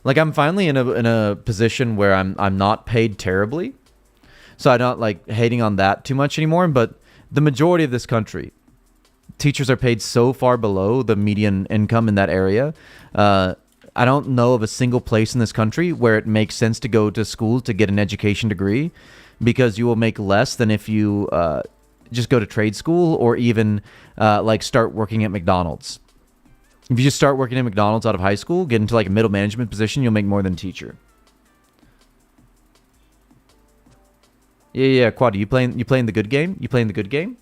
B: Like I'm finally in a position where I'm not paid terribly. So I'm not like hating on that too much anymore, but the majority of this country, teachers are paid so far below the median income in that area. I don't know of a single place in this country where it makes sense to go to school to get an education degree, because you will make less than if you just go to trade school or even like start working at McDonald's. If you just start working at McDonald's out of high school, get into like a middle management position, you'll make more than a teacher. Yeah, Quad, you playing the good game? You playing the good game?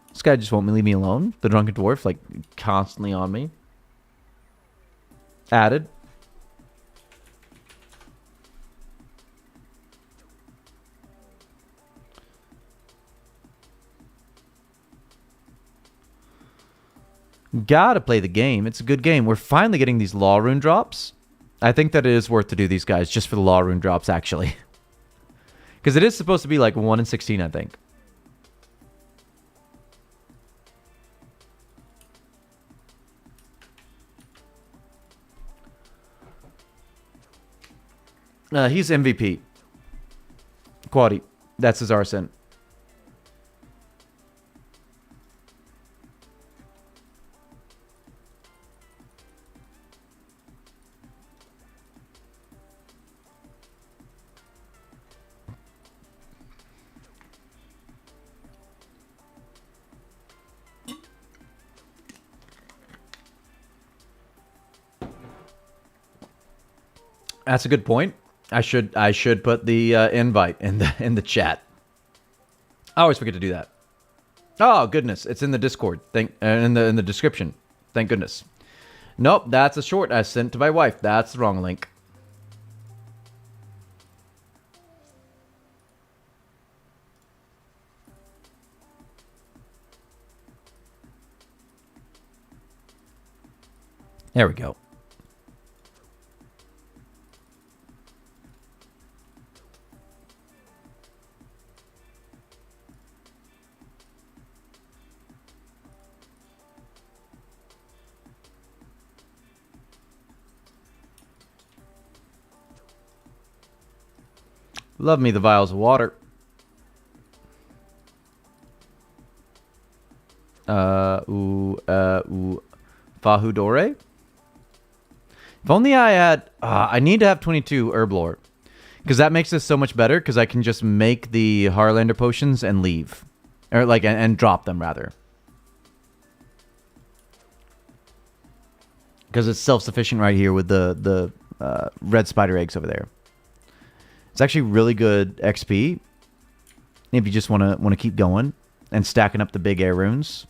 B: This guy just won't leave me alone. The drunken dwarf, like, constantly on me. Added. Gotta play the game. It's a good game. We're finally getting these law rune drops. I think that it is worth to do these guys just for the law rune drops, actually. Because it is supposed to be like 1 in 16, I think. He's MVP. Quaddy. That's his arson. That's a good point. I should put the invite in the chat. I always forget to do that. Oh goodness, it's in the Discord. In the description. Thank goodness. Nope, that's a short I sent to my wife. That's the wrong link. There we go. Love me the vials of water. Fahudore? If only I had... I need to have 22 herb lore. Because that makes this so much better, because I can just make the Harlander potions and leave. Or like, and drop them, rather. Because it's self-sufficient right here with the red spider eggs over there. It's actually really good XP if you just want to keep going and stacking up the big air runes.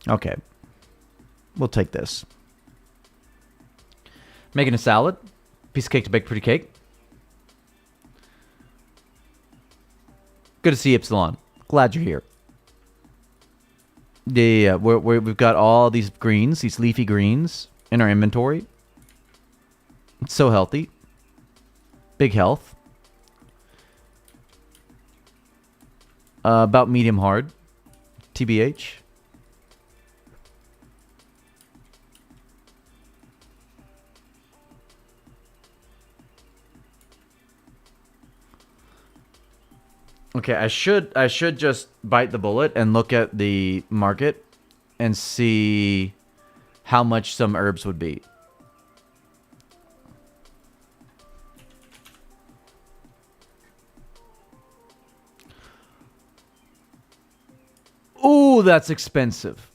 B: Okay. We'll take this. Making a salad. Piece of cake to bake pretty cake. Good to see you, Epsilon. Glad you're here. Yeah. We've got all these greens, these leafy greens in our inventory. It's so healthy. Big health. About medium hard. TBH. Okay, I should just bite the bullet and look at the market and see how much some herbs would be. Ooh, that's expensive.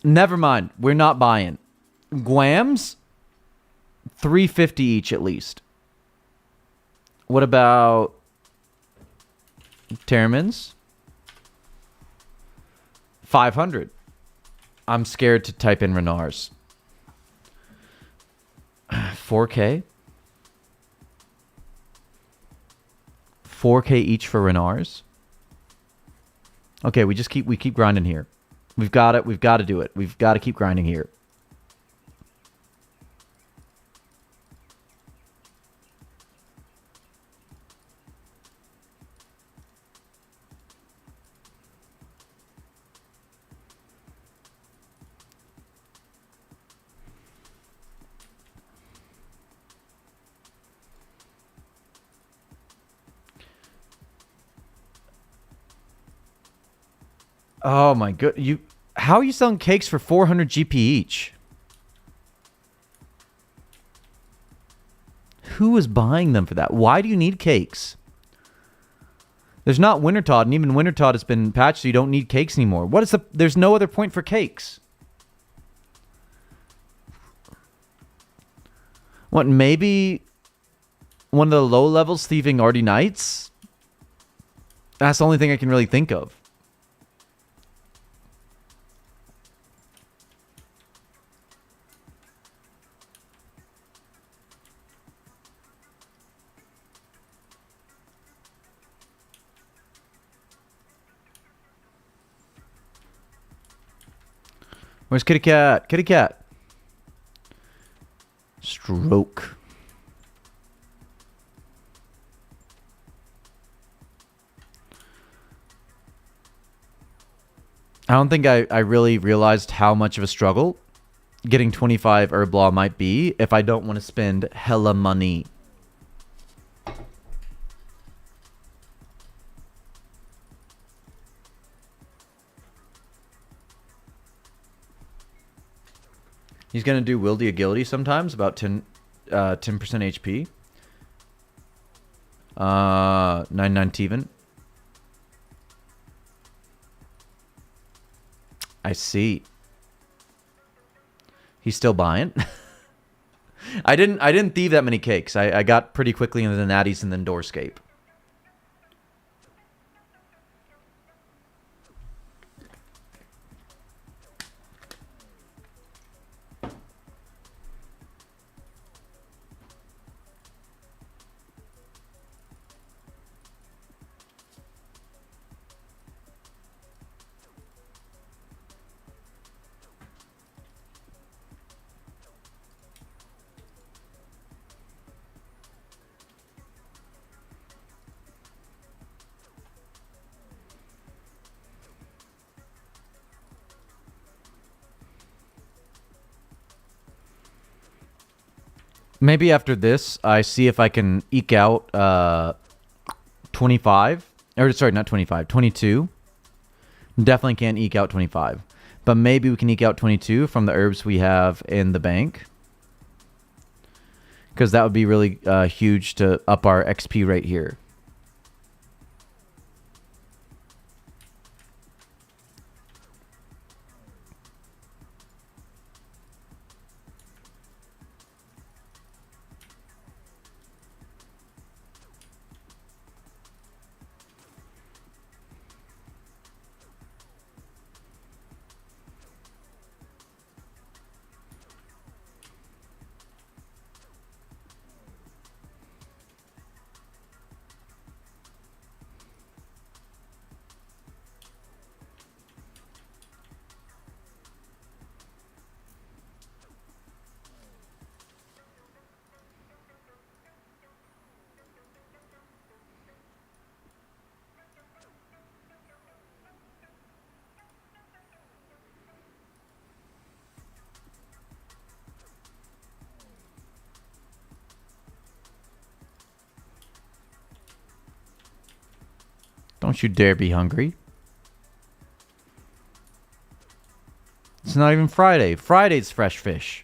B: Never mind. We're not buying. Guams, 350 each at least. What about Termins? 500. I'm scared to type in Renars. 4K? 4K each for Renars? Okay, we keep grinding here. We've got it. We've got to do it. We've got to keep grinding here. Oh my god, how are you selling cakes for 400 GP each? Who is buying them for that? Why do you need cakes? There's not Wintertod, and even Wintertod has been patched, so you don't need cakes anymore. There's no other point for cakes. What, maybe one of the low levels thieving Ardy Knights? That's the only thing I can really think of. Where's Kitty Cat? Kitty Cat. Stroke. I don't think I really realized how much of a struggle getting 25 herb law might be if I don't want to spend hella money. He's going to do Wildy Agility sometimes, about 10% HP. 99 Teven. I see. He's still buying. I didn't thieve that many cakes. I got pretty quickly into the natties and then Doorscape. Maybe after this, I see if I can eke out 25. Or, sorry, not 25. 22. Definitely can't eke out 25. But maybe we can eke out 22 from the herbs we have in the bank. Because that would be really huge to up our XP rate here. Don't you dare be hungry. It's not even Friday. Friday's fresh fish.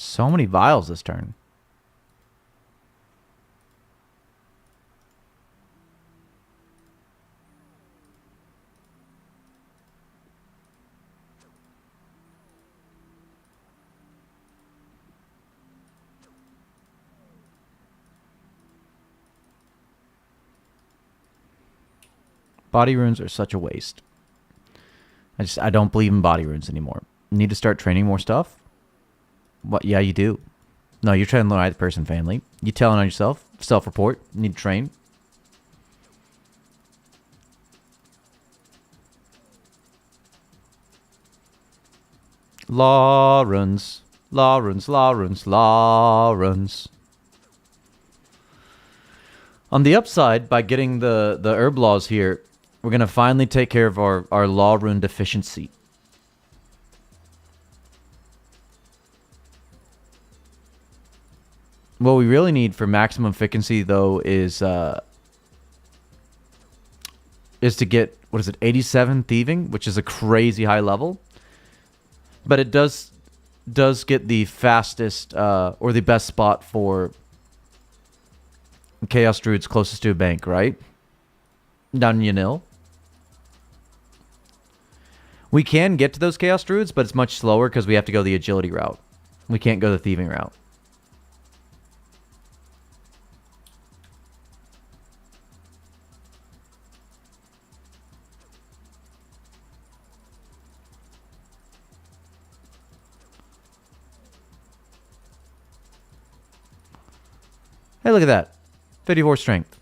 B: So many vials this turn. Body runes are such a waste. I don't believe in body runes anymore. Need to start training more stuff? What? Yeah, you do. No, you're trying to learn the person family. You telling on yourself. Self-report. Need to train. Lawrence. Lawrence. Lawrence. Lawrence. On the upside, by getting the herb laws here, we're going to finally take care of our law rune deficiency. What we really need for maximum efficiency, though, is to get, what is it, 87 thieving, which is a crazy high level. But it does get the fastest or the best spot for Chaos Druids closest to a bank, right? Down in Yanil. We can get to those Chaos Druids, but it's much slower because we have to go the agility route. We can't go the thieving route. Hey, look at that. 54 strength.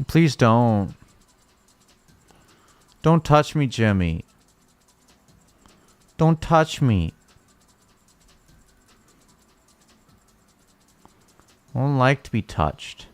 B: Please don't. Don't touch me, Jimmy. Don't touch me. I don't like to be touched.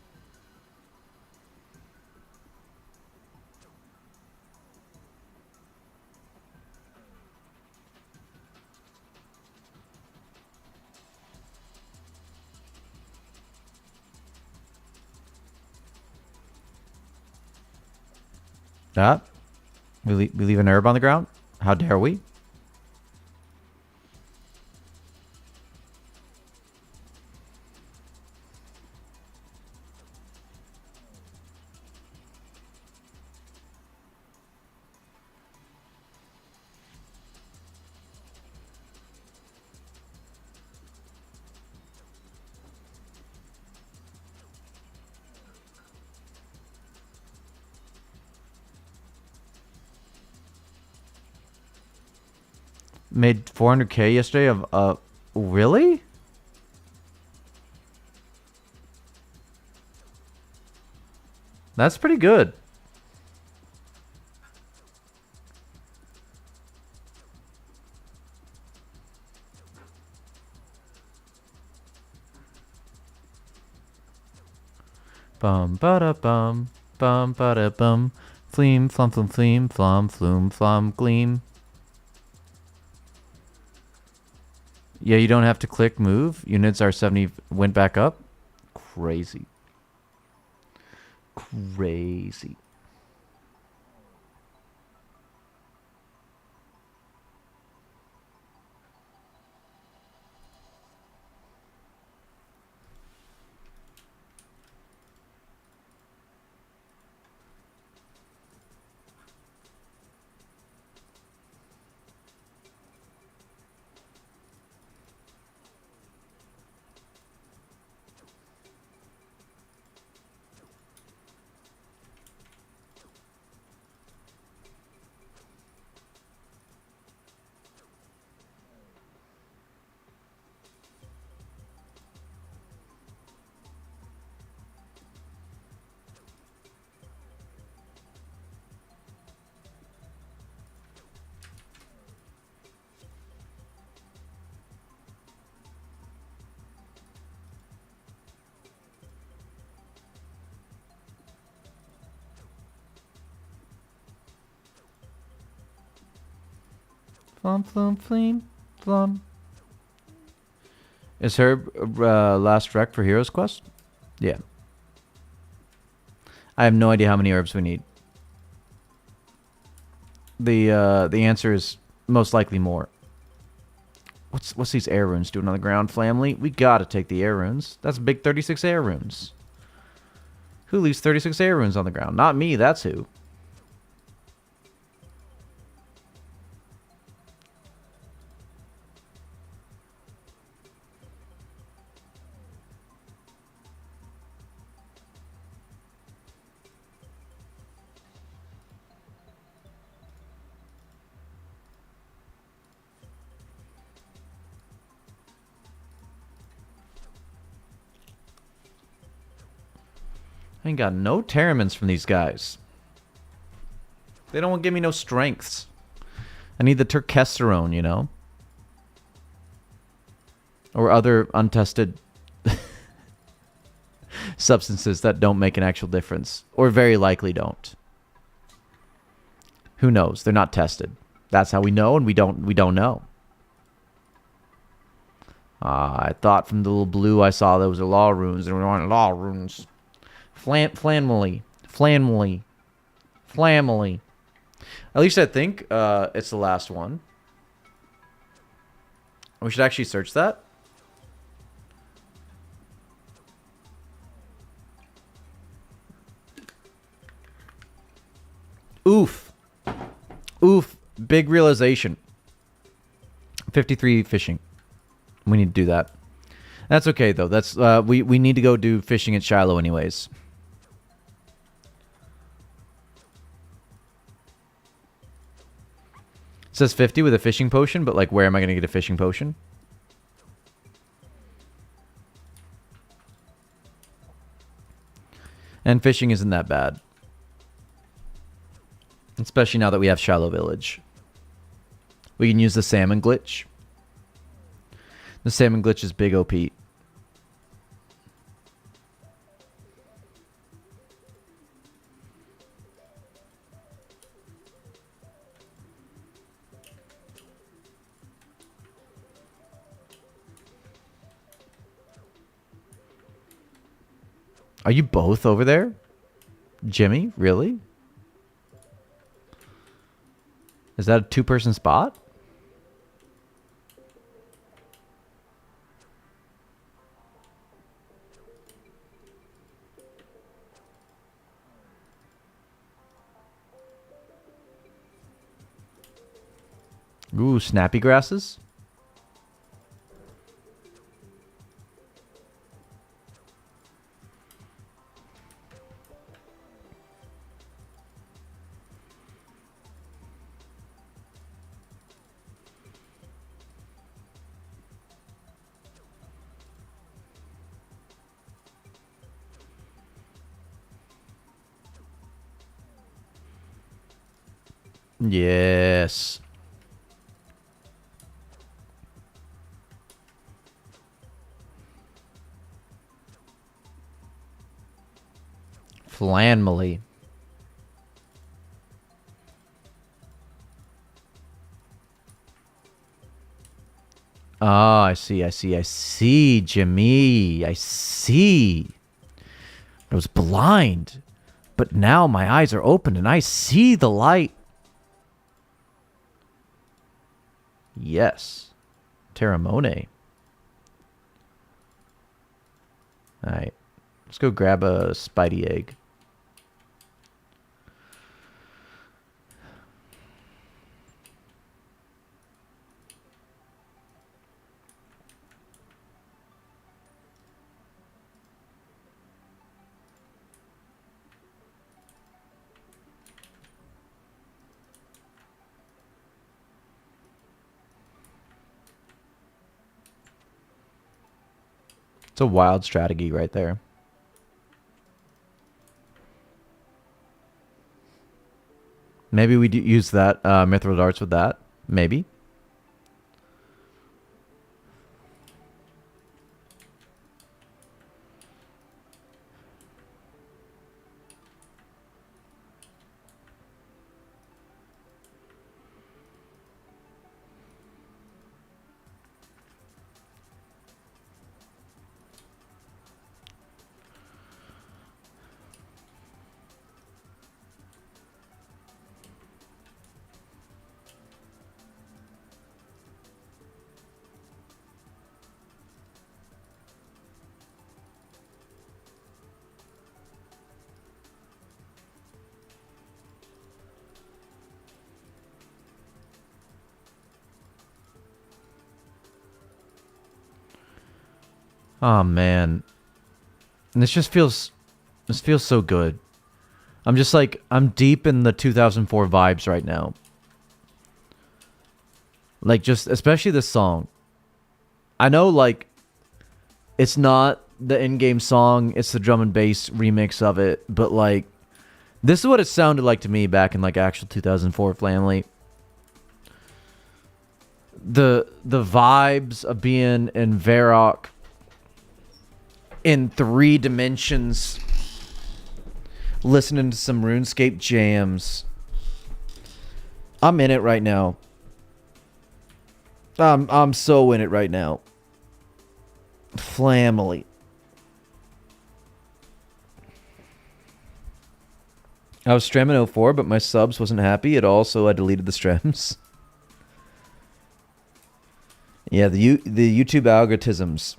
B: Ah, we leave an herb on the ground? How dare we? Made 400K yesterday of really? That's pretty good. Bum ba da bum ba da bum fleam flum flum fleam flum flume flum gleam. Yeah, you don't have to click move. Units are 70 went back up. Crazy. Crazy. Flum flum fleam flum. Is Herb last rec for Heroes Quest? Yeah. I have no idea how many herbs we need. The answer is most likely more. What's these air runes doing on the ground, family? We gotta take the air runes. That's big 36 air runes. Who leaves 36 air runes on the ground? Not me, that's who. I ain't got no Terramins from these guys. They don't give me no strengths. I need the Turkesterone, you know? Or other untested substances that don't make an actual difference. Or very likely don't. Who knows? They're not tested. That's how we know, and we don't know. I thought from the little blue I saw those were law runes, and we want law runes. Flamily. At least I think it's the last one. We should actually search that. Oof. Big realization. 53 fishing. We need to do that. That's okay though. That's we need to go do fishing at Shiloh anyways. It says 50 with a fishing potion, but like where am I going to get a fishing potion? And fishing isn't that bad. Especially now that we have Shiloh Village. We can use the salmon glitch. The salmon glitch is big OP. Are you both over there? Jimmy? Really? Is that a 2-person spot? Ooh, snappy grasses. Yes. Flanmily. Ah, I see, Jimmy. I see. I was blind, but now my eyes are open and I see the light. Yes. Terramone. Alright. Let's go grab a Spidey egg. It's a wild strategy right there. Maybe we use that mithril darts with that. Maybe. Oh man. And this feels so good. I'm just like, I'm deep in the 2004 vibes right now. Like, just, especially this song. I know, like, it's not the in-game song, it's the drum and bass remix of it, but like, this is what it sounded like to me back in like actual 2004 Flamley. The vibes of being in Varrock in 3 dimensions, listening to some RuneScape jams. I'm in it right now. I'm so in it right now. Flamily. I was streaming 04, but my subs wasn't happy at all, so I deleted the streams. Yeah, the YouTube algorithms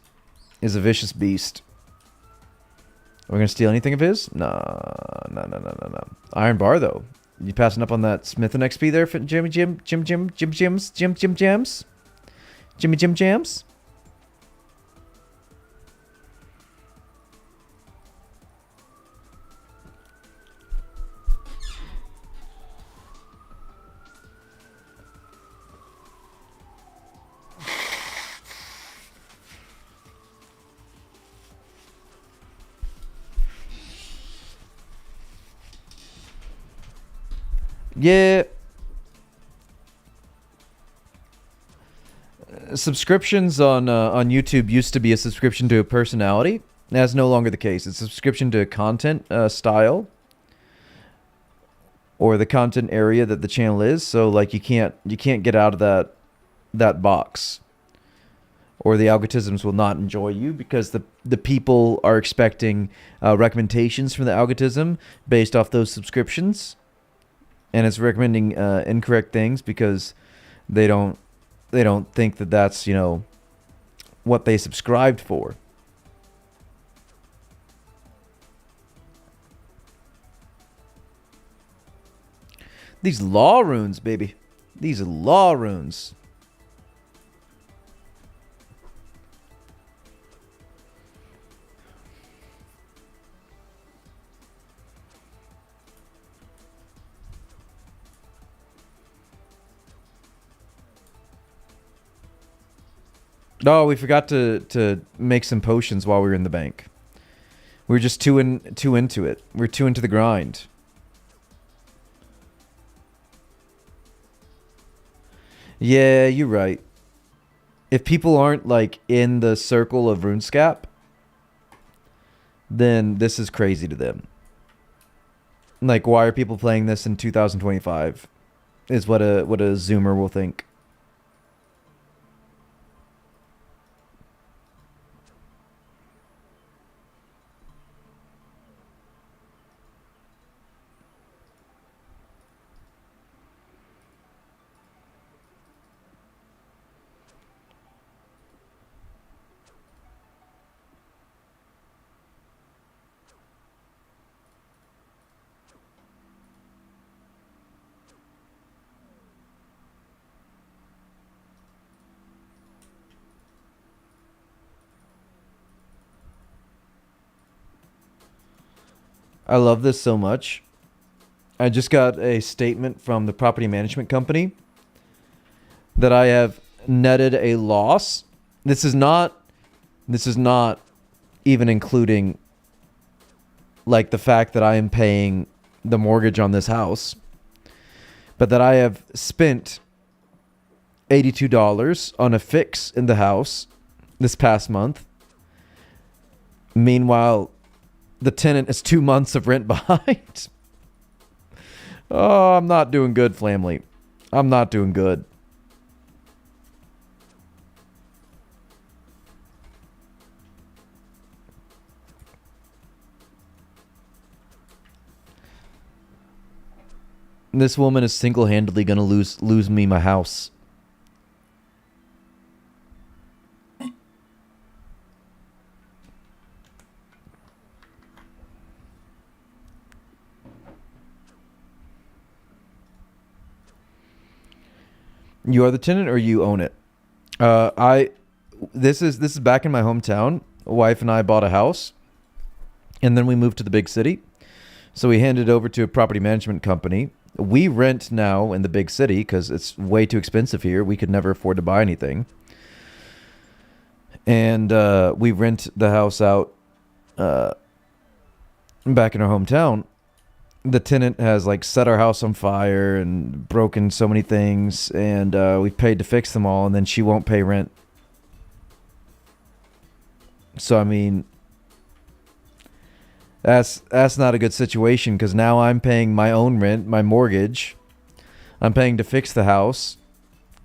B: is a vicious beast. We're gonna steal anything of his? No. Iron bar though. You passing up on that Smith and XP there for Jimmy Jams? Jimmy Jim Jams? Yeah. Subscriptions on YouTube used to be a subscription to a personality. That's no longer the case. It's a subscription to a content style or the content area that the channel is. So like you can't get out of that box, or the algorithms will not enjoy you because the people are expecting recommendations from the algorithm based off those subscriptions. and it's recommending incorrect things because they don't think that that's, you know, what they subscribed for. These law runes, baby. These are law runes. Oh, we forgot to make some potions while we were in the bank. We were just too into it. We're too into the grind. Yeah, you're right. If people aren't like in the circle of RuneScape, then this is crazy to them. Like, why are people playing this in 2025? Is what a Zoomer will think. I love this so much. I just got a statement from the property management company that I have netted a loss. This is not even including like the fact that I am paying the mortgage on this house, but that I have spent $82 on a fix in the house this past month. Meanwhile, the tenant is 2 months of rent behind. Oh, I'm not doing good, family. I'm not doing good. This woman is single-handedly gonna lose me my house. You are the tenant, or you own it? This is back in my hometown. Wife and I bought a house, and then we moved to the big city. So we handed it over to a property management company. We rent now in the big city because it's way too expensive here. We could never afford to buy anything. And we rent the house out back in our hometown. The tenant has like set our house on fire and broken so many things, and we paid to fix them all, and then she won't pay rent. So I mean, that's not a good situation, because now I'm paying my own rent, my mortgage. I'm paying to fix the house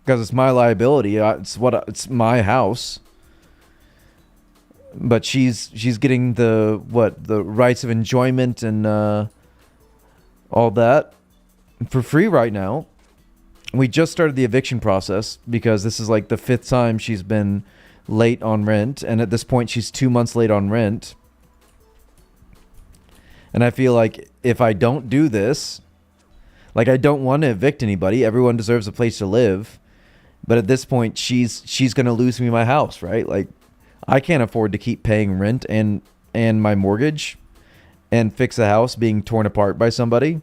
B: because it's my liability. It's my house. But she's getting the rights of enjoyment and all that for free right now. We just started the eviction process because this is like the 5th time she's been late on rent, and at this point she's 2 months late on rent. And I feel like if I don't do this, like, I don't want to evict anybody. Everyone deserves a place to live. But at this point, she's going to lose me my house, right? Like, I can't afford to keep paying rent and my mortgage and fix a house being torn apart by somebody.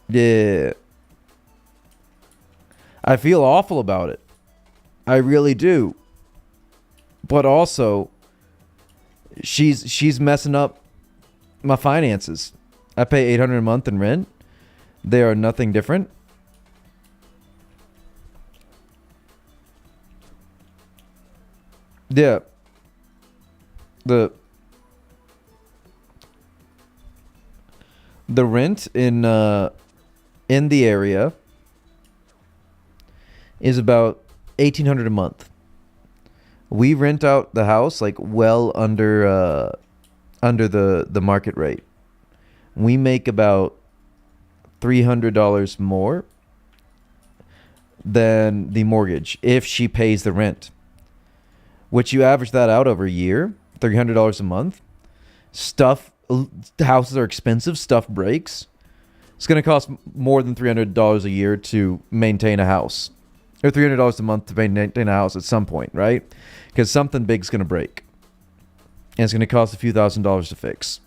B: Yeah. I feel awful about it. I really do. But also, she's messing up my finances. I pay $800 a month in rent. They are nothing different. Yeah. The rent in the area is about $1,800 a month. We rent out the house like well under the market rate. we make about $300 more than the mortgage if she pays the rent. Which you average that out over a year, $300 a month. Houses are expensive. Stuff breaks. It's going to cost more than $300 a year to maintain a house, or $300 a month to maintain a house at some point, right? Because something big's going to break, and it's going to cost a few $1,000s to fix.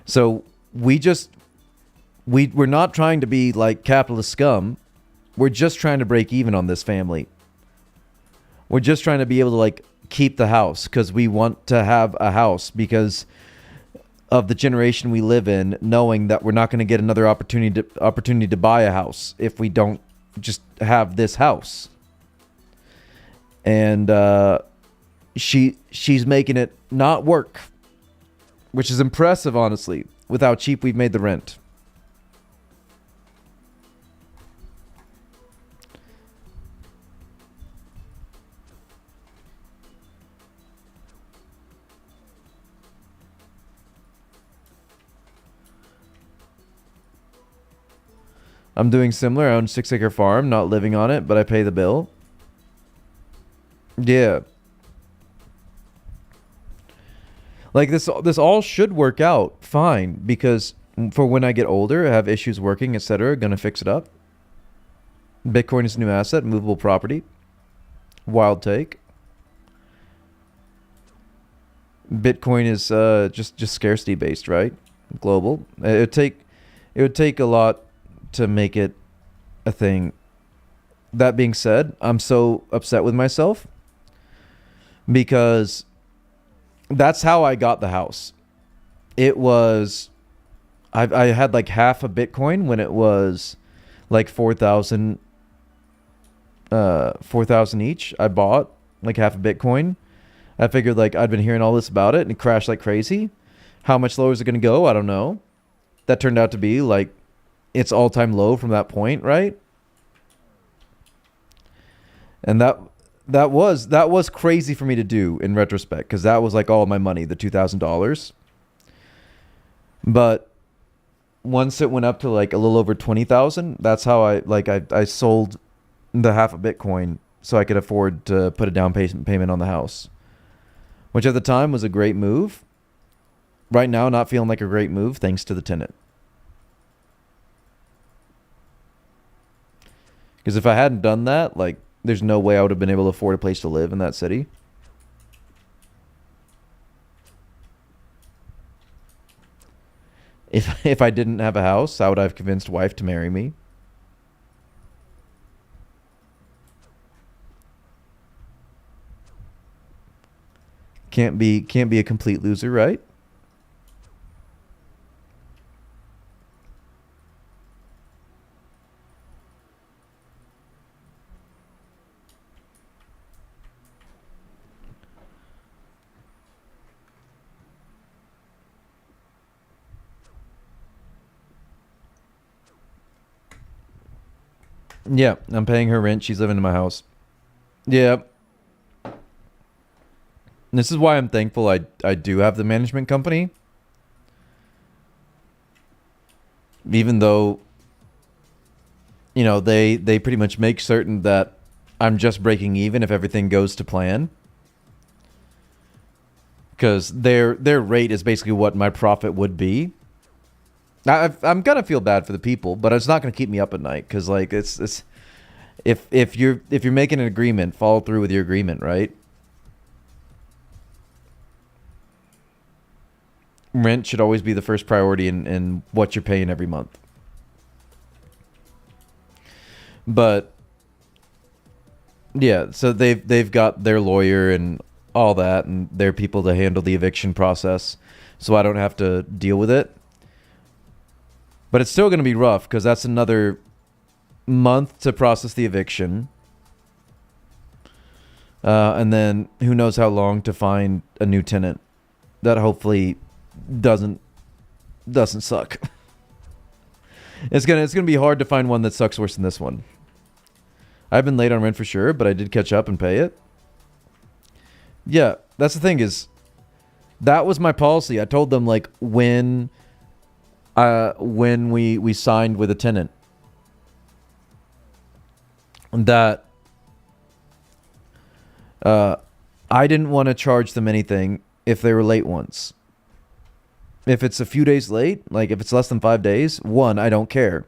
B: So we're not trying to be like capitalist scum. We're just trying to break even on this family. We're just trying to be able to like keep the house because we want to have a house because of the generation we live in, knowing that we're not going to get another opportunity to buy a house if we don't just have this house. And she's making it not work, which is impressive, honestly, with how cheap we've made the rent. I'm doing similar. I own a 6-acre farm, not living on it, but I pay the bill. Yeah. Like this all should work out fine because for when I get older, I have issues working, etc. Gonna fix it up. Bitcoin is a new asset, movable property. Wild take. Bitcoin is just scarcity based, right? Global. It would take a lot to make it a thing. That being said, I'm so upset with myself because that's how I got the house. It was I had like half a Bitcoin when it was like 4,000 each. I bought like half a Bitcoin. I figured like I'd been hearing all this about it and it crashed like crazy. How much lower is it going to go? I don't know. That turned out to be like its all-time low from that point, right? And that was crazy for me to do in retrospect because that was like all my money, the $2,000. But once it went up to like a little over 20,000, that's how I sold the half a Bitcoin so I could afford to put a down payment on the house, which at the time was a great move. Right now, not feeling like a great move thanks to the tenant. Because if I hadn't done that, like, there's no way I would have been able to afford a place to live in that city. If I didn't have a house, how would I have convinced wife to marry me? Can't be a complete loser, right? Yeah, I'm paying her rent. She's living in my house. Yeah. This is why I'm thankful I do have the management company. Even though, you know, they pretty much make certain that I'm just breaking even if everything goes to plan. Because their rate is basically what my profit would be. I'm gonna feel bad for the people, but it's not gonna keep me up at night because like it's if you're making an agreement, follow through with your agreement, right? Rent should always be the first priority in what you're paying every month. But yeah, so they've got their lawyer and all that and their people to handle the eviction process, so I don't have to deal with it. But it's still going to be rough because that's another month to process the eviction. And then who knows how long to find a new tenant that hopefully doesn't suck. It's gonna be hard to find one that sucks worse than this one. I've been late on rent for sure, but I did catch up and pay it. Yeah, that's the thing is That was my policy. I told them like when we signed with a tenant that I didn't want to charge them anything if they were late once. If it's a few days late, like if it's less than 5 days, one, I don't care.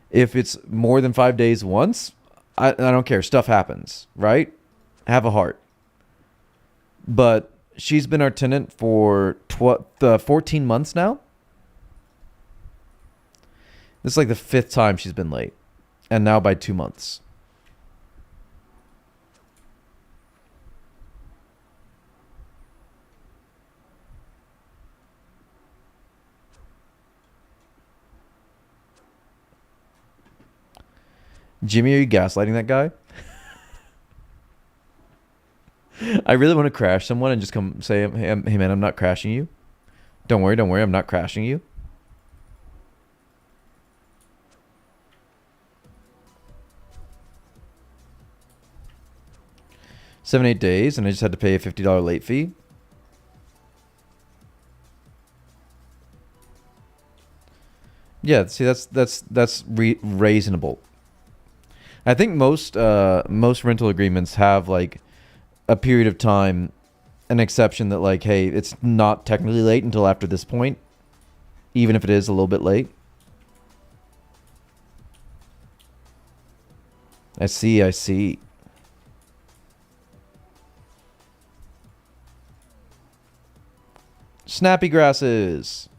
B: If it's more than 5 days once, I don't care. Stuff happens, right? Have a heart. But she's been our tenant for 14 months now. This is like the 5th time she's been late. And now by 2 months. Jimmy, are you gaslighting that guy? I really want to crash someone and just come say, hey man, I'm not crashing you. Don't worry, I'm not crashing you. Seven, 8 days, and I just had to pay a $50 late fee. Yeah, see, that's reasonable. I think most rental agreements have like a period of time, an exception that like, hey, it's not technically late until after this point, even if it is a little bit late. I see. Snappy grasses.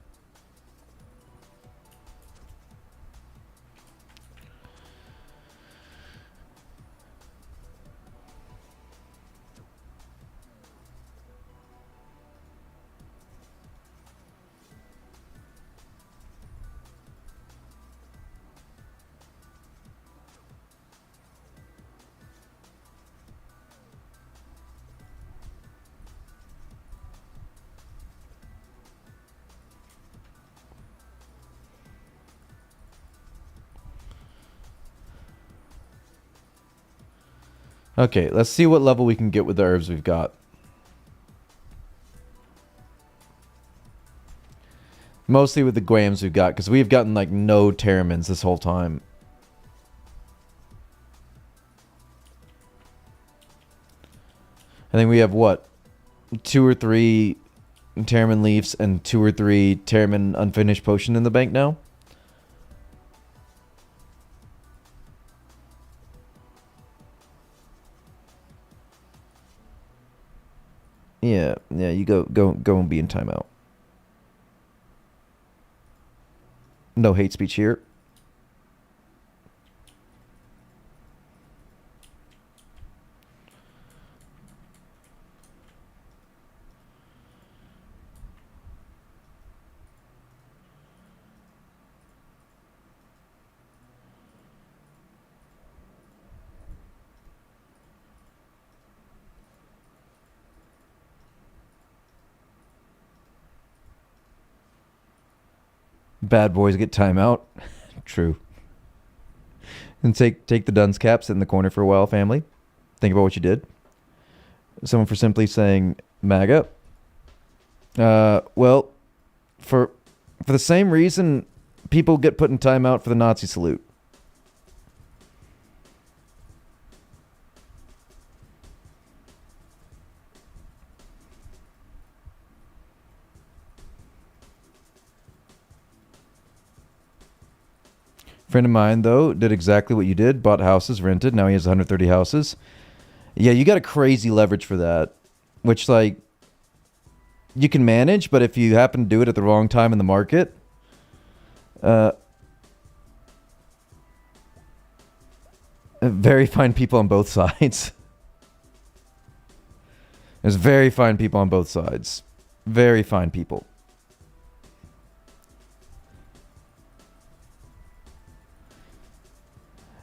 B: Okay, let's see what level we can get with the herbs we've got. Mostly with the Guams we've got, because we've gotten like no Terramins this whole time. I think we have what? 2 or 3 Terramin leaves and 2 or 3 Terramin unfinished potion in the bank now. Yeah, you go and be in timeout. No hate speech here. Bad boys get timeout. True. And take the dunce cap, sit in the corner for a while, family. Think about what you did. Someone for simply saying MAGA. Well, for the same reason people get put in timeout for the Nazi salute. Friend of mine, though, did exactly what you did. Bought houses, rented. Now he has 130 houses. Yeah, you got a crazy leverage for that. Which, like, you can manage, but if you happen to do it at the wrong time in the market, very fine people on both sides. There's very fine people on both sides. Very fine people.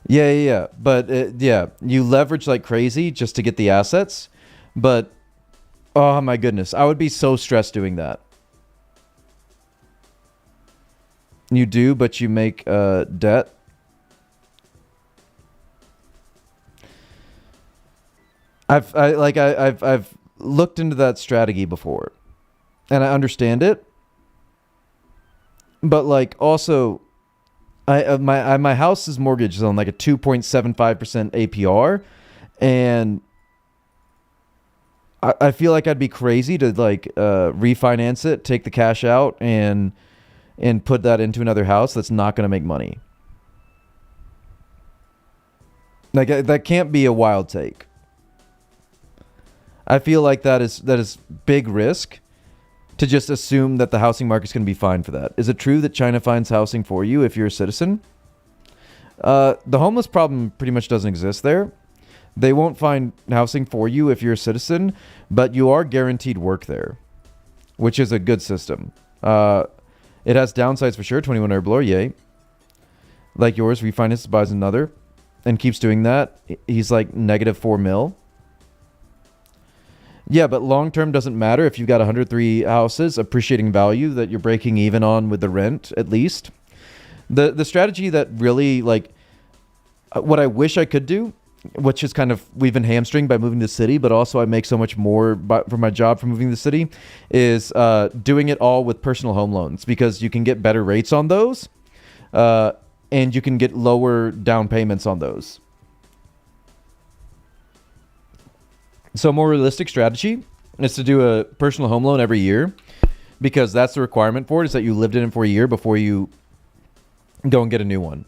B: Yeah. But, yeah, you leverage like crazy just to get the assets. But, oh my goodness, I would be so stressed doing that. You do, but you make debt. I've looked into that strategy before. and I understand it. But like also, my house's mortgage is on like a 2.75% APR, and I feel like I'd be crazy to like refinance it, take the cash out, and put that into another house that's not going to make money. Like that can't be a wild take. I feel like that is big risk to just assume that the housing market's going to be fine for that. Is it true that China finds housing for you if you're a citizen? The homeless problem pretty much doesn't exist there. They won't find housing for you if you're a citizen, but you are guaranteed work there, which is a good system. It has downsides for sure. 21 Herblore, yay. Like yours, refinances, buys another, and keeps doing that. He's like negative 4 mil. Yeah, but long term doesn't matter if you've got 103 houses appreciating value that you're breaking even on with the rent at least. The strategy that really like what I wish I could do, which is kind of we've been hamstringed by moving to the city, but also I make so much more for my job from moving to the city, is doing it all with personal home loans because you can get better rates on those, and you can get lower down payments on those. So a more realistic strategy is to do a personal home loan every year because that's the requirement for it, is that you lived in it for a year before you go and get a new one.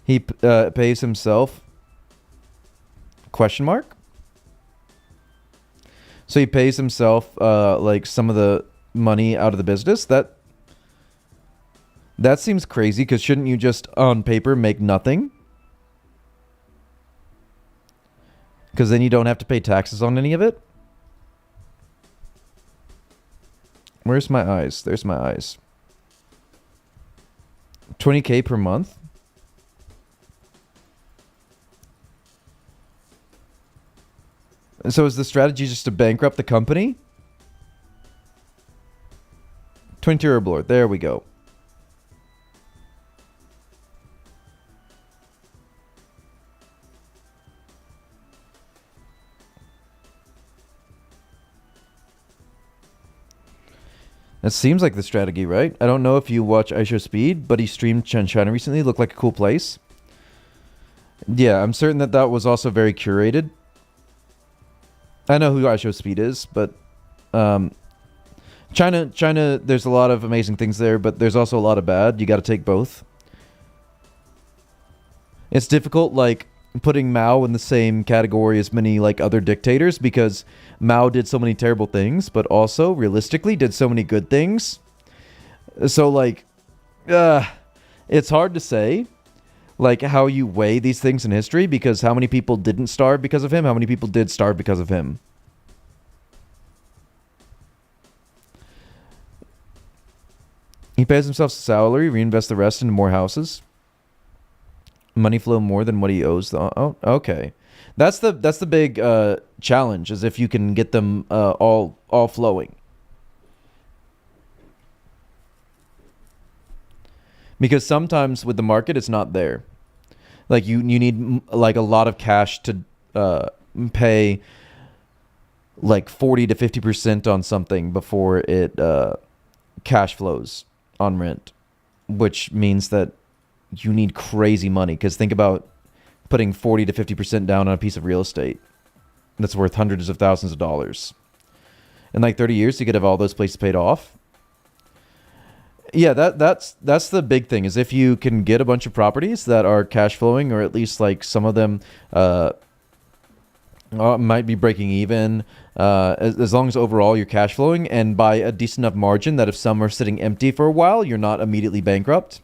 B: He pays himself, question mark? So he pays himself like some of the money out of the business. That seems crazy because shouldn't you just on paper make nothing? Because then you don't have to pay taxes on any of it. Where's my eyes? There's my eyes. 20K per month. And so is the strategy just to bankrupt the company? 20 Herblore. There we go. It seems like the strategy, right? I don't know if you watch iShowSpeed, but he streamed China recently. Looked like a cool place. Yeah, I'm certain that was also very curated. I know who iShowSpeed is, but China, there's a lot of amazing things there, but there's also a lot of bad. You got to take both. It's difficult, like, putting Mao in the same category as many like other dictators because Mao did so many terrible things, but also realistically did so many good things. So like, it's hard to say like how you weigh these things in history because how many people didn't starve because of him? How many people did starve because of him? He pays himself a salary, reinvests the rest into more houses. Money flow more than what he owes. Oh, okay. That's the big challenge, is if you can get them all flowing. Because sometimes with the market, it's not there. Like you need like a lot of cash to pay like 40 to 50% on something before it cash flows on rent, which means that you need crazy money. Because think about putting 40 to 50% down on a piece of real estate that's worth hundreds of thousands of dollars. In like 30 years, you could have all those places paid off. Yeah, that's the big thing, is if you can get a bunch of properties that are cash flowing, or at least like some of them might be breaking even, as long as overall you're cash flowing and by a decent enough margin that if some are sitting empty for a while, you're not immediately bankrupt.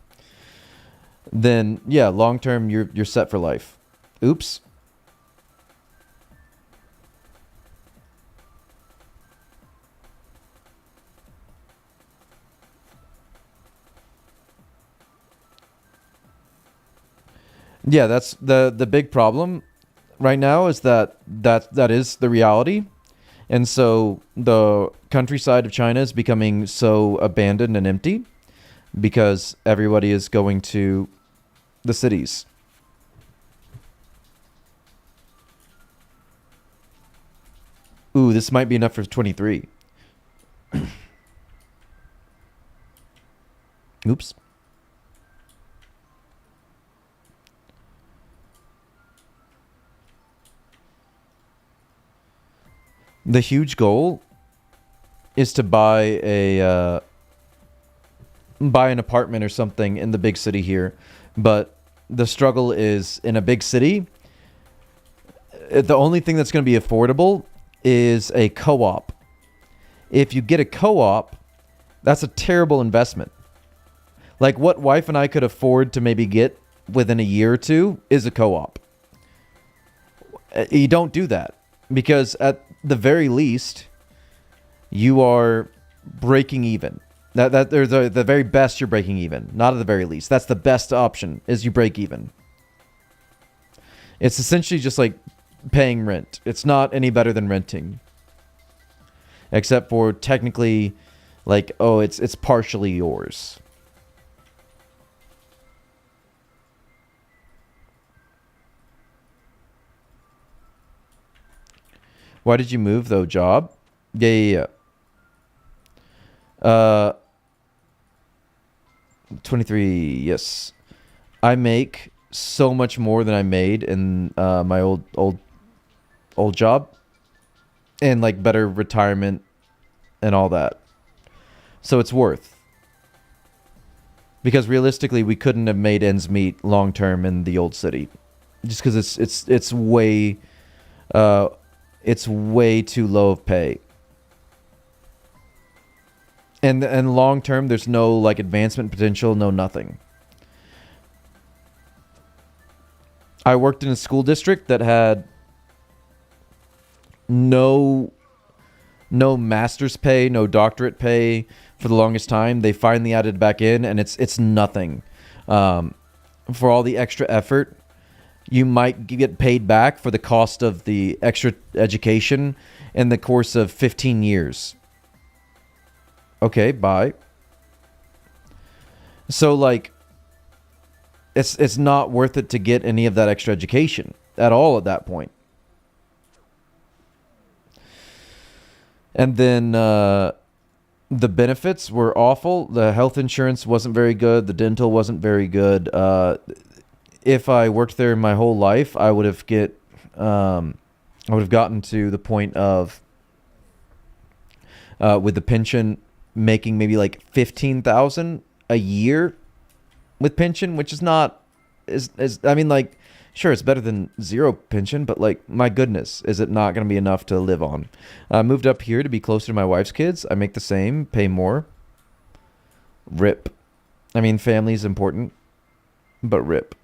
B: Then yeah, long term you're set for life. Oops. Yeah, that's the big problem right now, is that is the reality. And so the countryside of China is becoming so abandoned and empty because everybody is going to the cities. Ooh, this might be enough for 23.
A: Oops. The huge goal is to buy an apartment or something in the big city here, but the struggle is in a big city. The only thing that's going to be affordable is a co-op. If you get a co-op, that's a terrible investment. Like what wife and I could afford to maybe get within a year or two is a co-op. You don't do that because at the very least, you are breaking even. That there's the very best you're breaking even, not at the very least. That's the best option is you break even. It's essentially just like paying rent. It's not any better than renting, except for technically, like it's partially yours. Why did you move though? Job? Yeah. 23. Yes, I make so much more than I made in my old job, and like better retirement and all that. So it's worth. Because realistically, we couldn't have made ends meet long term in the old city, just because it's way too low of pay. And long term, there's no like advancement potential, no nothing. I worked in a school district that had no master's pay, no doctorate pay for the longest time. They finally added it back in, and it's nothing. For all the extra effort, you might get paid back for the cost of the extra education in the course of 15 years. Okay, bye. So like it's not worth it to get any of that extra education at all at that point. And then the benefits were awful. The health insurance wasn't very good. The dental wasn't very good. If I worked there my whole life, I would have gotten to the point of with the pension making maybe like 15,000 a year with pension, which is not is I mean, like, sure, it's better than zero pension, but like, my goodness, is it not going to be enough to live on? I moved up here to be closer to my wife's kids. I make the same, pay more. Rip. I mean, family's important, but rip.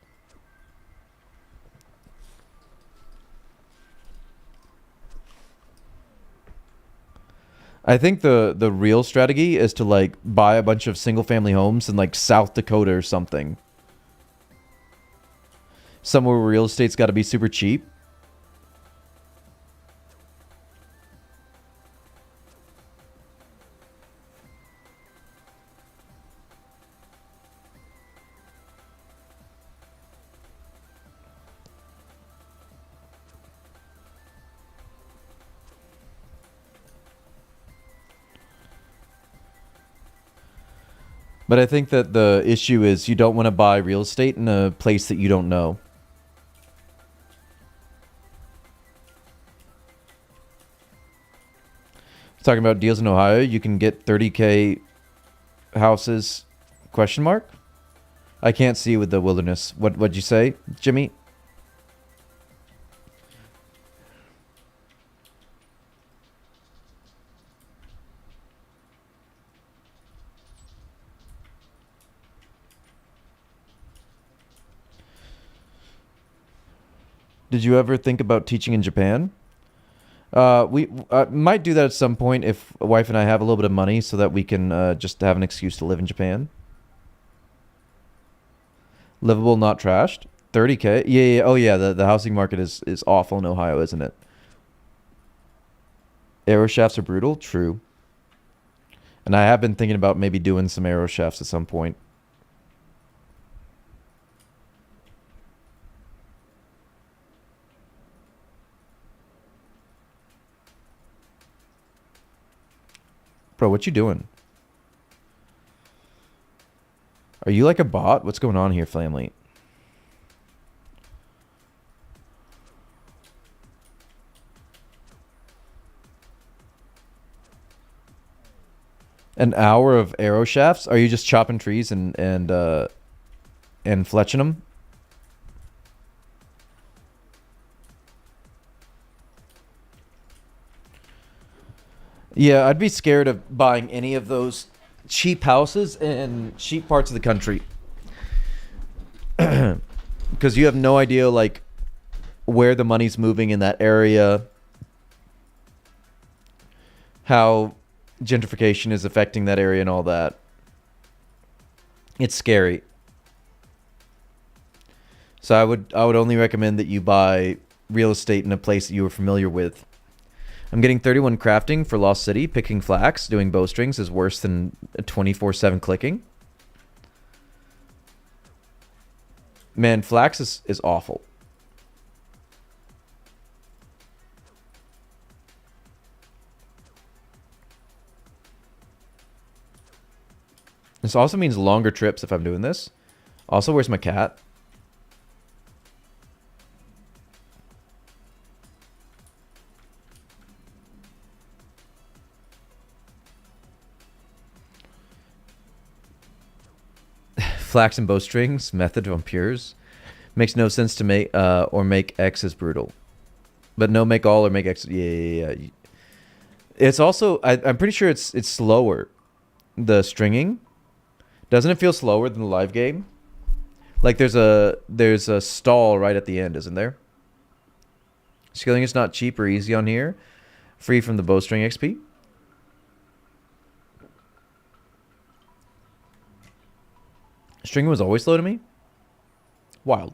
A: I think the real strategy is to like buy a bunch of single family homes in like South Dakota or something. Somewhere where real estate's got to be super cheap. But I think that the issue is you don't want to buy real estate in a place that you don't know. Talking about deals in Ohio, you can get 30K houses, question mark? I can't see with the wilderness. What'd you say, Jimmy? Did you ever think about teaching in Japan? We might do that at some point if a wife and I have a little bit of money so that we can just have an excuse to live in Japan. Livable, not trashed. 30K. Yeah. Oh yeah. The housing market is awful in Ohio, isn't it? Arrow shafts are brutal. True. And I have been thinking about maybe doing some arrow shafts at some point. Bro, what you doing?
B: Are you like a bot? What's going on here, Flamly? An hour of arrow shafts? Are you just chopping trees and fletching them? Yeah, I'd be scared of buying any of those cheap houses in cheap parts of the country. Because you have no idea, like, where the money's moving in that area, how gentrification is affecting that area and all that. It's scary. So I would only recommend that you buy real estate in a place that you are familiar with. I'm getting 31 crafting for Lost City. Picking flax, doing bowstrings is worse than 24/7 clicking. Man, flax is awful. This also means longer trips if I'm doing this. Also, where's my cat? Flax and bowstrings, method on pures. Makes no sense to make or make X as brutal. But no make all or make X. Yeah. It's also, I'm pretty sure it's slower. The stringing. Doesn't it feel slower than the live game? Like there's a stall right at the end, isn't there? Skilling is not cheap or easy on here. Free from the bowstring XP. Stringing was always slow to me? Wild.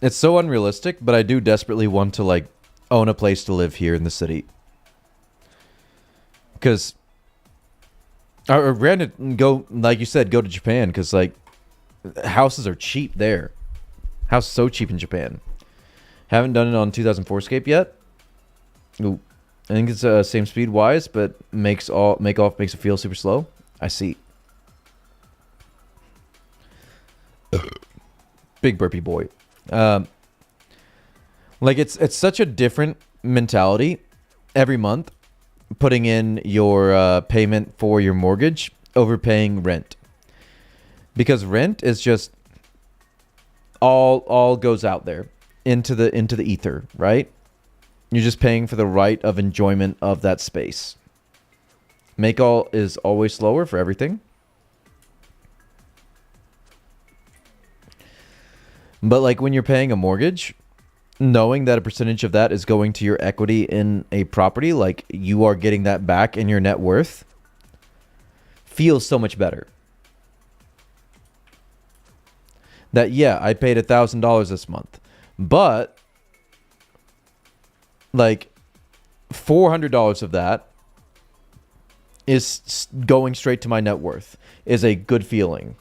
B: It's so unrealistic, but I do desperately want to like own a place to live here in the city. Because, or granted, go like you said, go to Japan because like houses are cheap there. Houses so cheap in Japan. Haven't done it on 2004Scape yet. Ooh. I think it's same speed wise, but makes it feel super slow. I see. Big burpee boy. Like it's such a different mentality every month putting in your payment for your mortgage over paying rent, because rent is just all goes out there into the ether, right? You're just paying for the right of enjoyment of that space. Make all is always slower for everything. But like when you're paying a mortgage, knowing that a percentage of that is going to your equity in a property, like you are getting that back in your net worth, feels so much better. That, yeah, I paid $1,000 this month, but like $400 of that is going straight to my net worth, is a good feeling.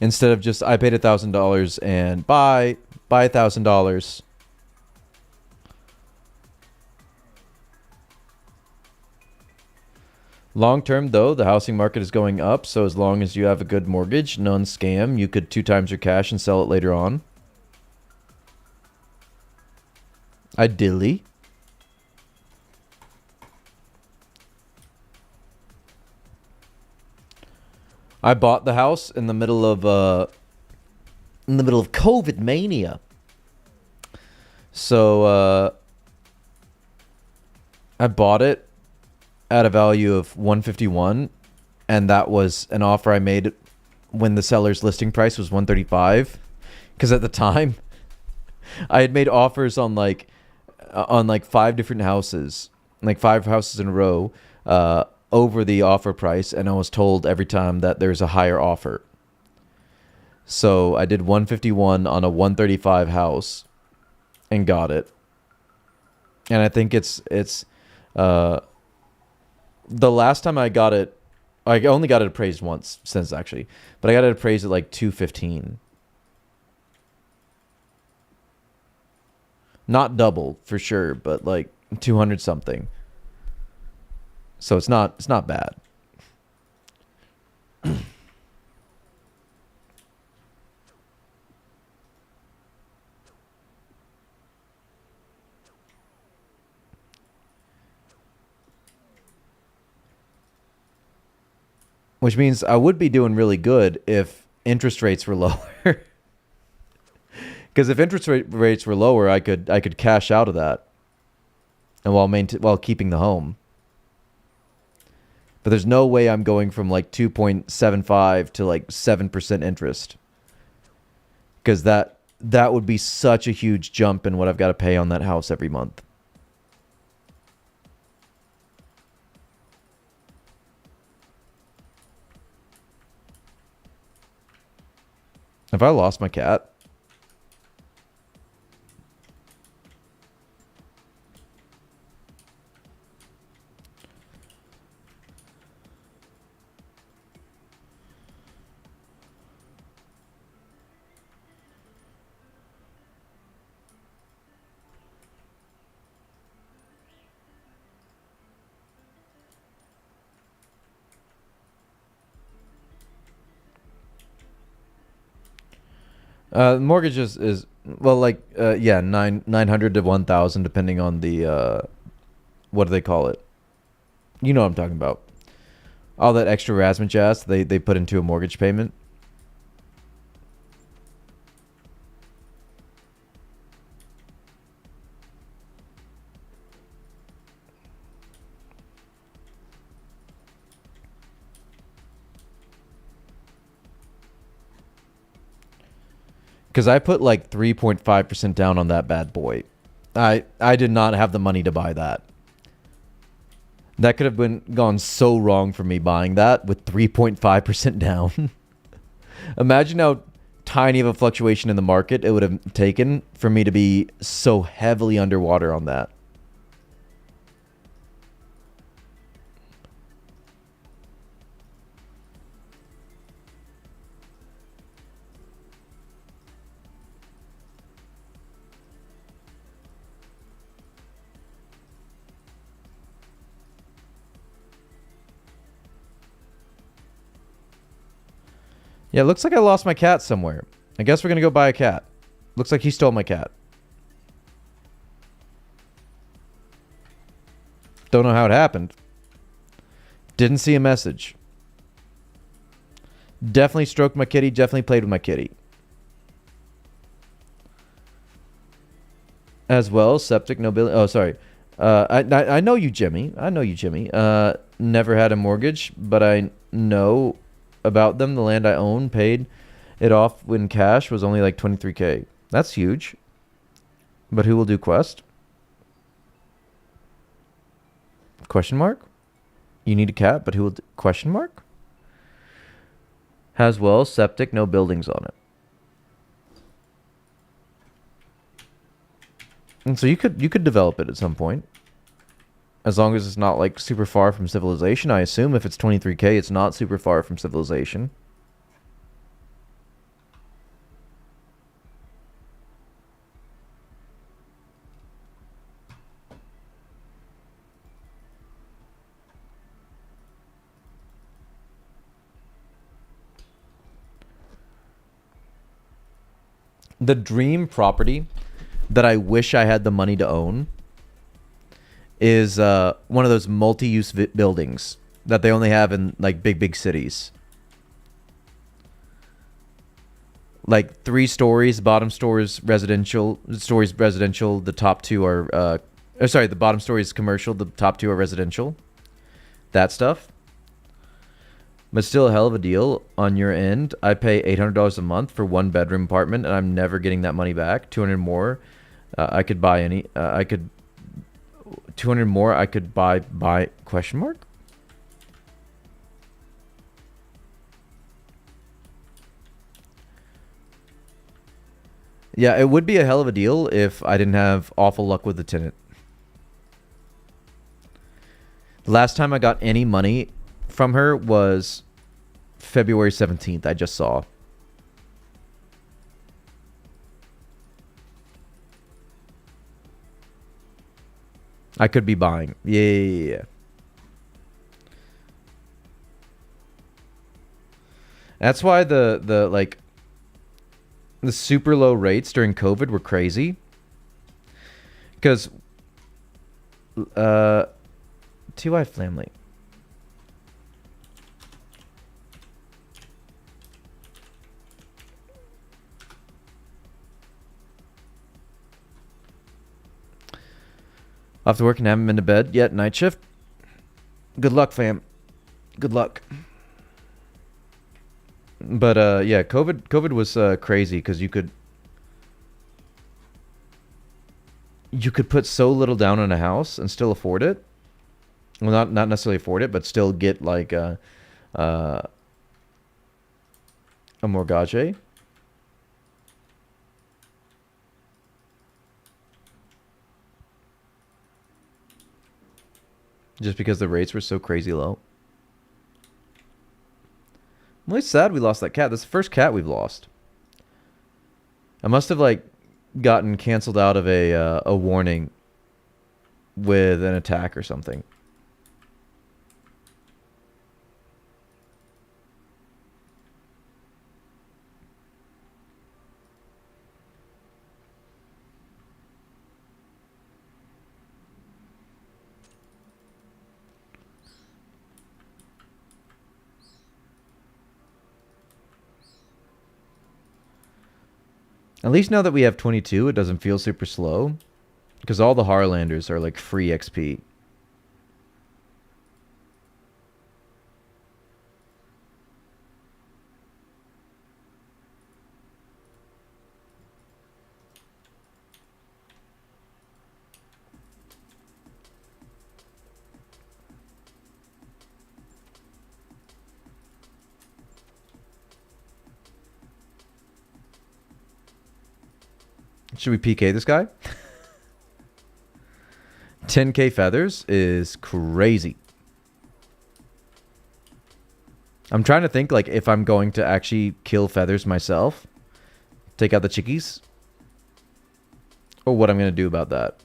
B: Instead of just I paid $1,000 and buy $1,000. Long term though, the housing market is going up, so as long as you have a good mortgage, non-scam, you could 2 times your cash and sell it later on. Ideally. I bought the house in the middle of COVID mania. So I bought it at a value of 151, and that was an offer I made when the seller's listing price was 135, because at the time I had made offers on like 5 different houses, like 5 houses in a row, over the offer price, and I was told every time that there's a higher offer. So I did 151 on a 135 house and got it. And I think it's uh the last time I got it, I only got it appraised once since actually, but I got it appraised at like 215. Not double for sure, but like 200 something. So it's not bad. Which means I would be doing really good if interest rates were lower. Because if rates were lower, I could cash out of that, and while keeping the home. But there's no way I'm going from like 2.75 to like 7% interest, because that would be such a huge jump in what I've got to pay on that house every month. Have I lost my cat? Mortgage is well, like yeah, 900 to 1,000 depending on the what do they call it? You know what I'm talking about. All that extra razzmatazz jazz they put into a mortgage payment. Because I put like 3.5% down on that bad boy. I did not have the money to buy that. That could have gone so wrong for me buying that with 3.5% down. Imagine how tiny of a fluctuation in the market it would have taken for me to be so heavily underwater on that. Yeah, it looks like I lost my cat somewhere. I guess we're going to go buy a cat. Looks like he stole my cat. Don't know how it happened. Didn't see a message. Definitely stroked my kitty. Definitely played with my kitty. As well, septic, nobility. Oh, sorry. I know you, Jimmy. I know you, Jimmy. Never had a mortgage, but I know about them. The land I own, paid it off when cash was only like 23K. That's huge. But who will do quest? Question mark? You need a cat, but who will do question mark? Has well, septic, no buildings on it. And so you could develop it at some point. As long as it's not like super far from civilization. I assume if it's 23K, it's not super far from civilization. The dream property that I wish I had the money to own is one of those multi-use buildings that they only have in like big cities. Like 3 stories, bottom stories residential, the top 2 are sorry, the bottom story is commercial, the top 2 are residential. That stuff. But still a hell of a deal on your end. I pay $800 a month for 1 bedroom apartment, and I'm never getting that money back. 200 more, I could buy any. 200 more, I could buy question mark. Yeah, it would be a hell of a deal if I didn't have awful luck with the tenant. The last time I got any money from her was February 17th, I just saw. I could be buying. Yeah. That's why the like the super low rates during COVID were crazy. Because TY family. Off to work and haven't been to bed yet. Night shift. Good luck, fam. Good luck. But yeah, COVID was crazy because you could put so little down on a house and still afford it. Well, not necessarily afford it, but still get like a mortgage. Just because the rates were so crazy low. I'm really sad we lost that cat. That's the first cat we've lost. I must have like gotten canceled out of a warning with an attack or something. At least now that we have 22, it doesn't feel super slow. Because all the Harlanders are like free XP. Should we PK this guy? 10k feathers is crazy. I'm trying to think like if I'm going to actually kill feathers myself, take out the chickies, or what I'm going to do about that.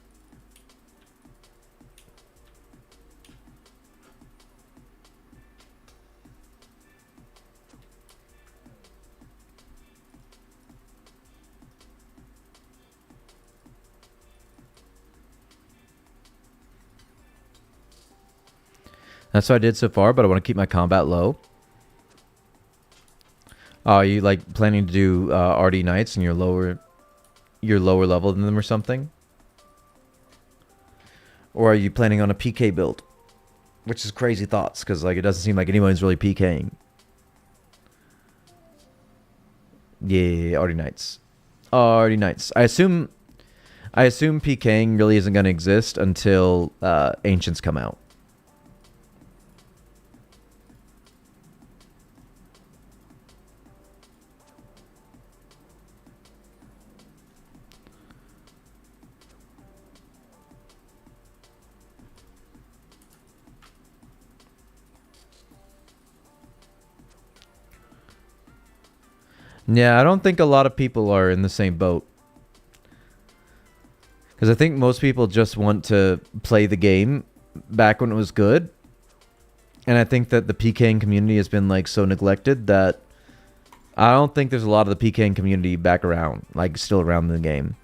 B: That's what I did so far, but I want to keep my combat low. Oh, are you like planning to do RD Knights and you're lower level than them or something? Or are you planning on a PK build? Which is crazy thoughts, because like it doesn't seem like anyone's really PKing. Yeah, RD Knights. RD Knights. I assume PKing really isn't going to exist until Ancients come out. Yeah, I don't think a lot of people are in the same boat. Because I think most people just want to play the game back when it was good. And I think that the PKing community has been like so neglected that I don't think there's a lot of the PKing community back around, like still around the game.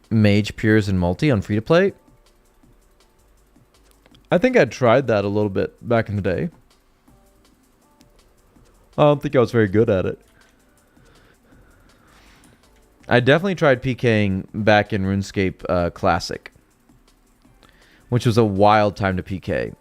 B: Mage, Pures, and Multi on free-to-play? I think I tried that a little bit back in the day. I don't think I was very good at it. I definitely tried PKing back in RuneScape Classic, which was a wild time to PK.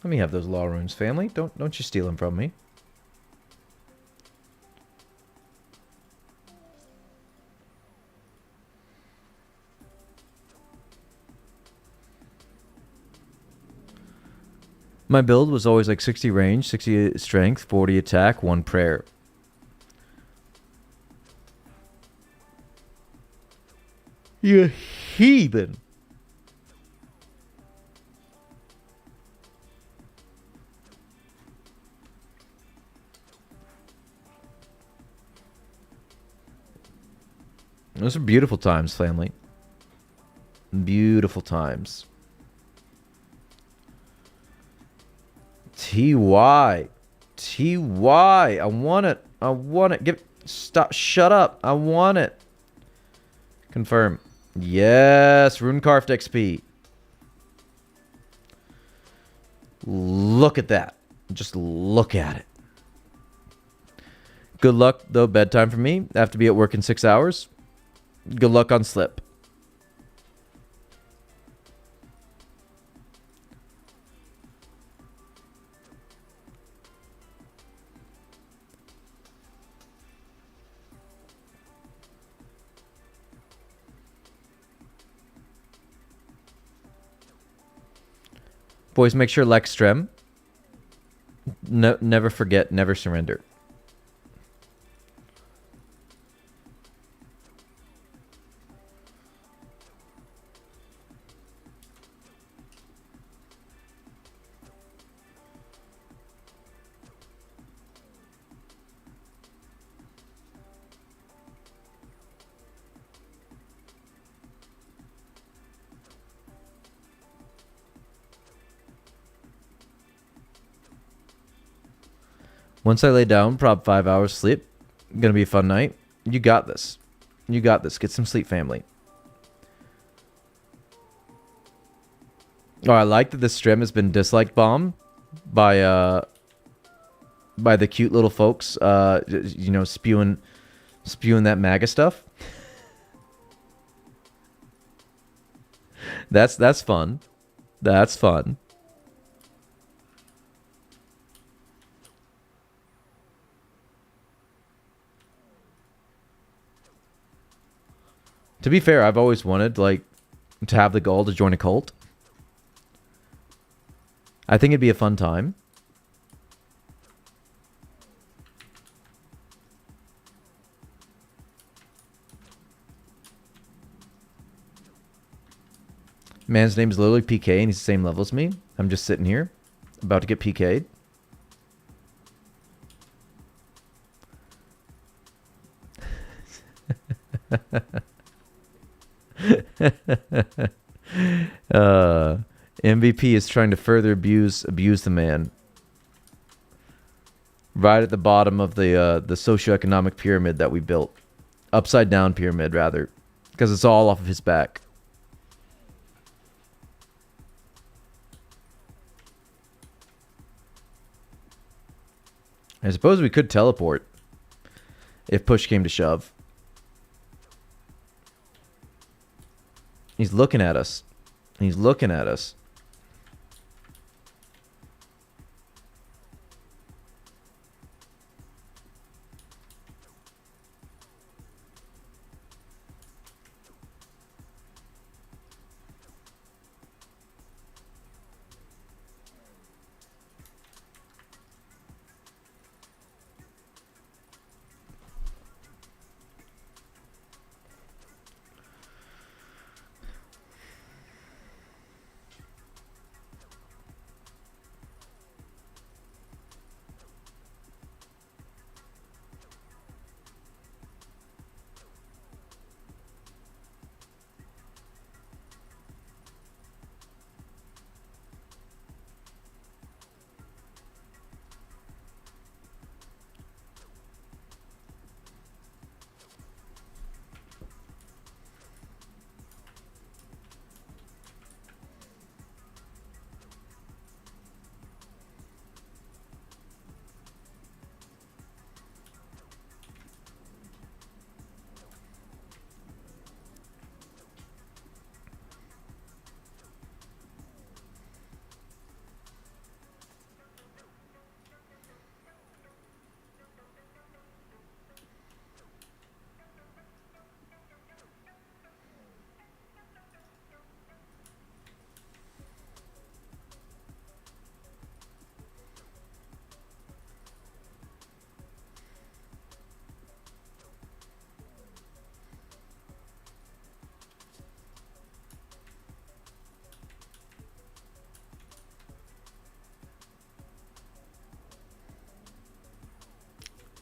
B: Let me have those law runes, family. Don't you steal them from me. My build was always like 60 range, 60 strength, 40 attack, 1 prayer. You heathen. Those are beautiful times, family. Beautiful times. TY. TY. I want it. I want it. Give. Stop. Shut up. I want it. Confirm. Yes. Runecarved XP. Look at that. Just look at it. Good luck, though. Bedtime for me. I have to be at work in 6 hours. Good luck on slip. Boys, make sure Lextrem. No, never forget, never surrender. Once I lay down, prob 5 hours sleep. Gonna be a fun night. You got this. You got this. Get some sleep, family. Oh, I like that this stream has been dislike bombed by the cute little folks. You know, spewing that MAGA stuff. That's fun. That's fun. To be fair, I've always wanted, like, to have the goal to join a cult. I think it'd be a fun time. Man's name is literally PK, and he's the same level as me. I'm just sitting here, about to get PK'd. MVP is trying to further abuse the man. Right at the bottom of the socioeconomic pyramid that we built. Upside down pyramid, rather. Because it's all off of his back. I suppose we could teleport. If push came to shove. He's looking at us. He's looking at us.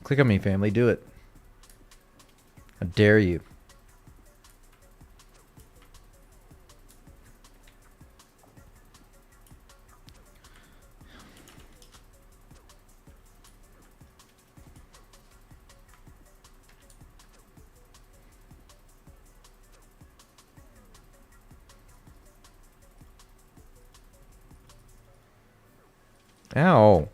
B: Click on me, family. Do it. I dare you. Ow.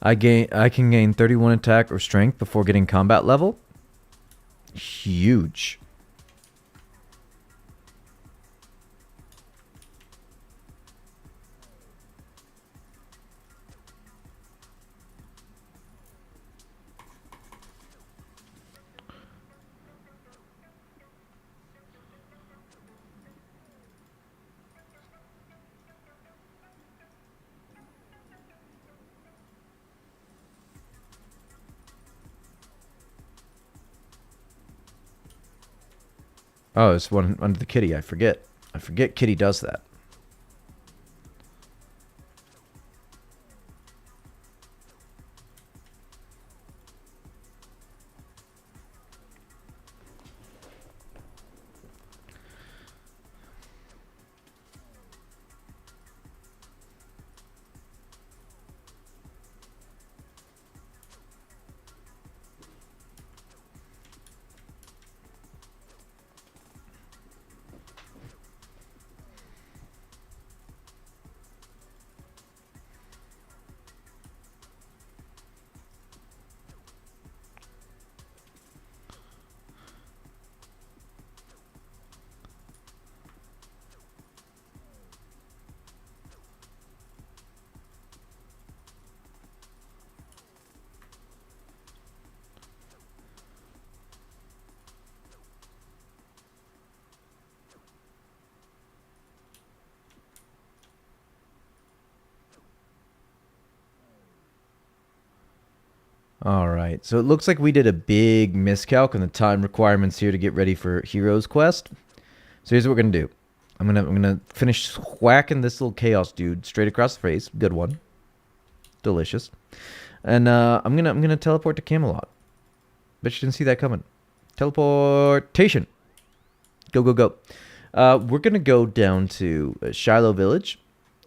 B: I can gain 31 attack or strength before getting combat level. Huge. Oh, it's one under the kitty. I forget. I forget kitty does that. All right. So it looks like we did a big miscalc on the time requirements here to get ready for Heroes Quest. So here's what we're gonna do. I'm gonna finish whacking this little chaos dude straight across the face. Good one. Delicious. And I'm gonna teleport to Camelot. Bet you didn't see that coming. Teleportation. Go, go, go. We're gonna go down to Shiloh Village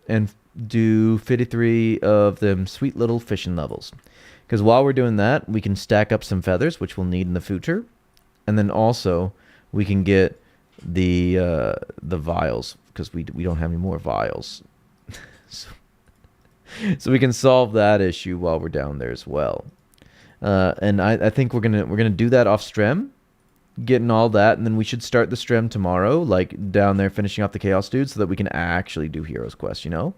B: and do 53 of them sweet little fishing levels. Because while we're doing that, we can stack up some feathers, which we'll need in the future. And then also, we can get the vials, because we don't have any more vials. so we can solve that issue while we're down there as well. And I think we're gonna do that off Strem, getting all that, and then we should start the Strem tomorrow, like down there finishing off the Chaos Dude, so that we can actually do Heroes Quest, you know?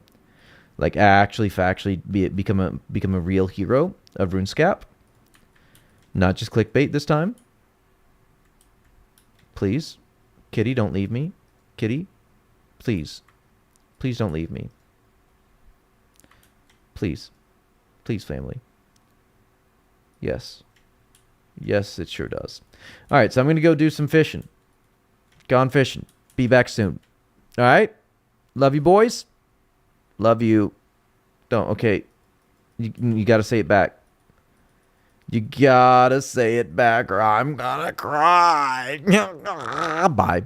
B: Like actually factually become a real hero of RuneScape. Not just clickbait this time. Please. Kitty, don't leave me. Kitty, please. Please don't leave me. Please. Please, family. Yes. Yes, it sure does. All right, so I'm going to go do some fishing. Gone fishing. Be back soon. All right? Love you, boys. Love you. Don't. Okay. You got to say it back. You got to say it back or I'm going to cry. Bye.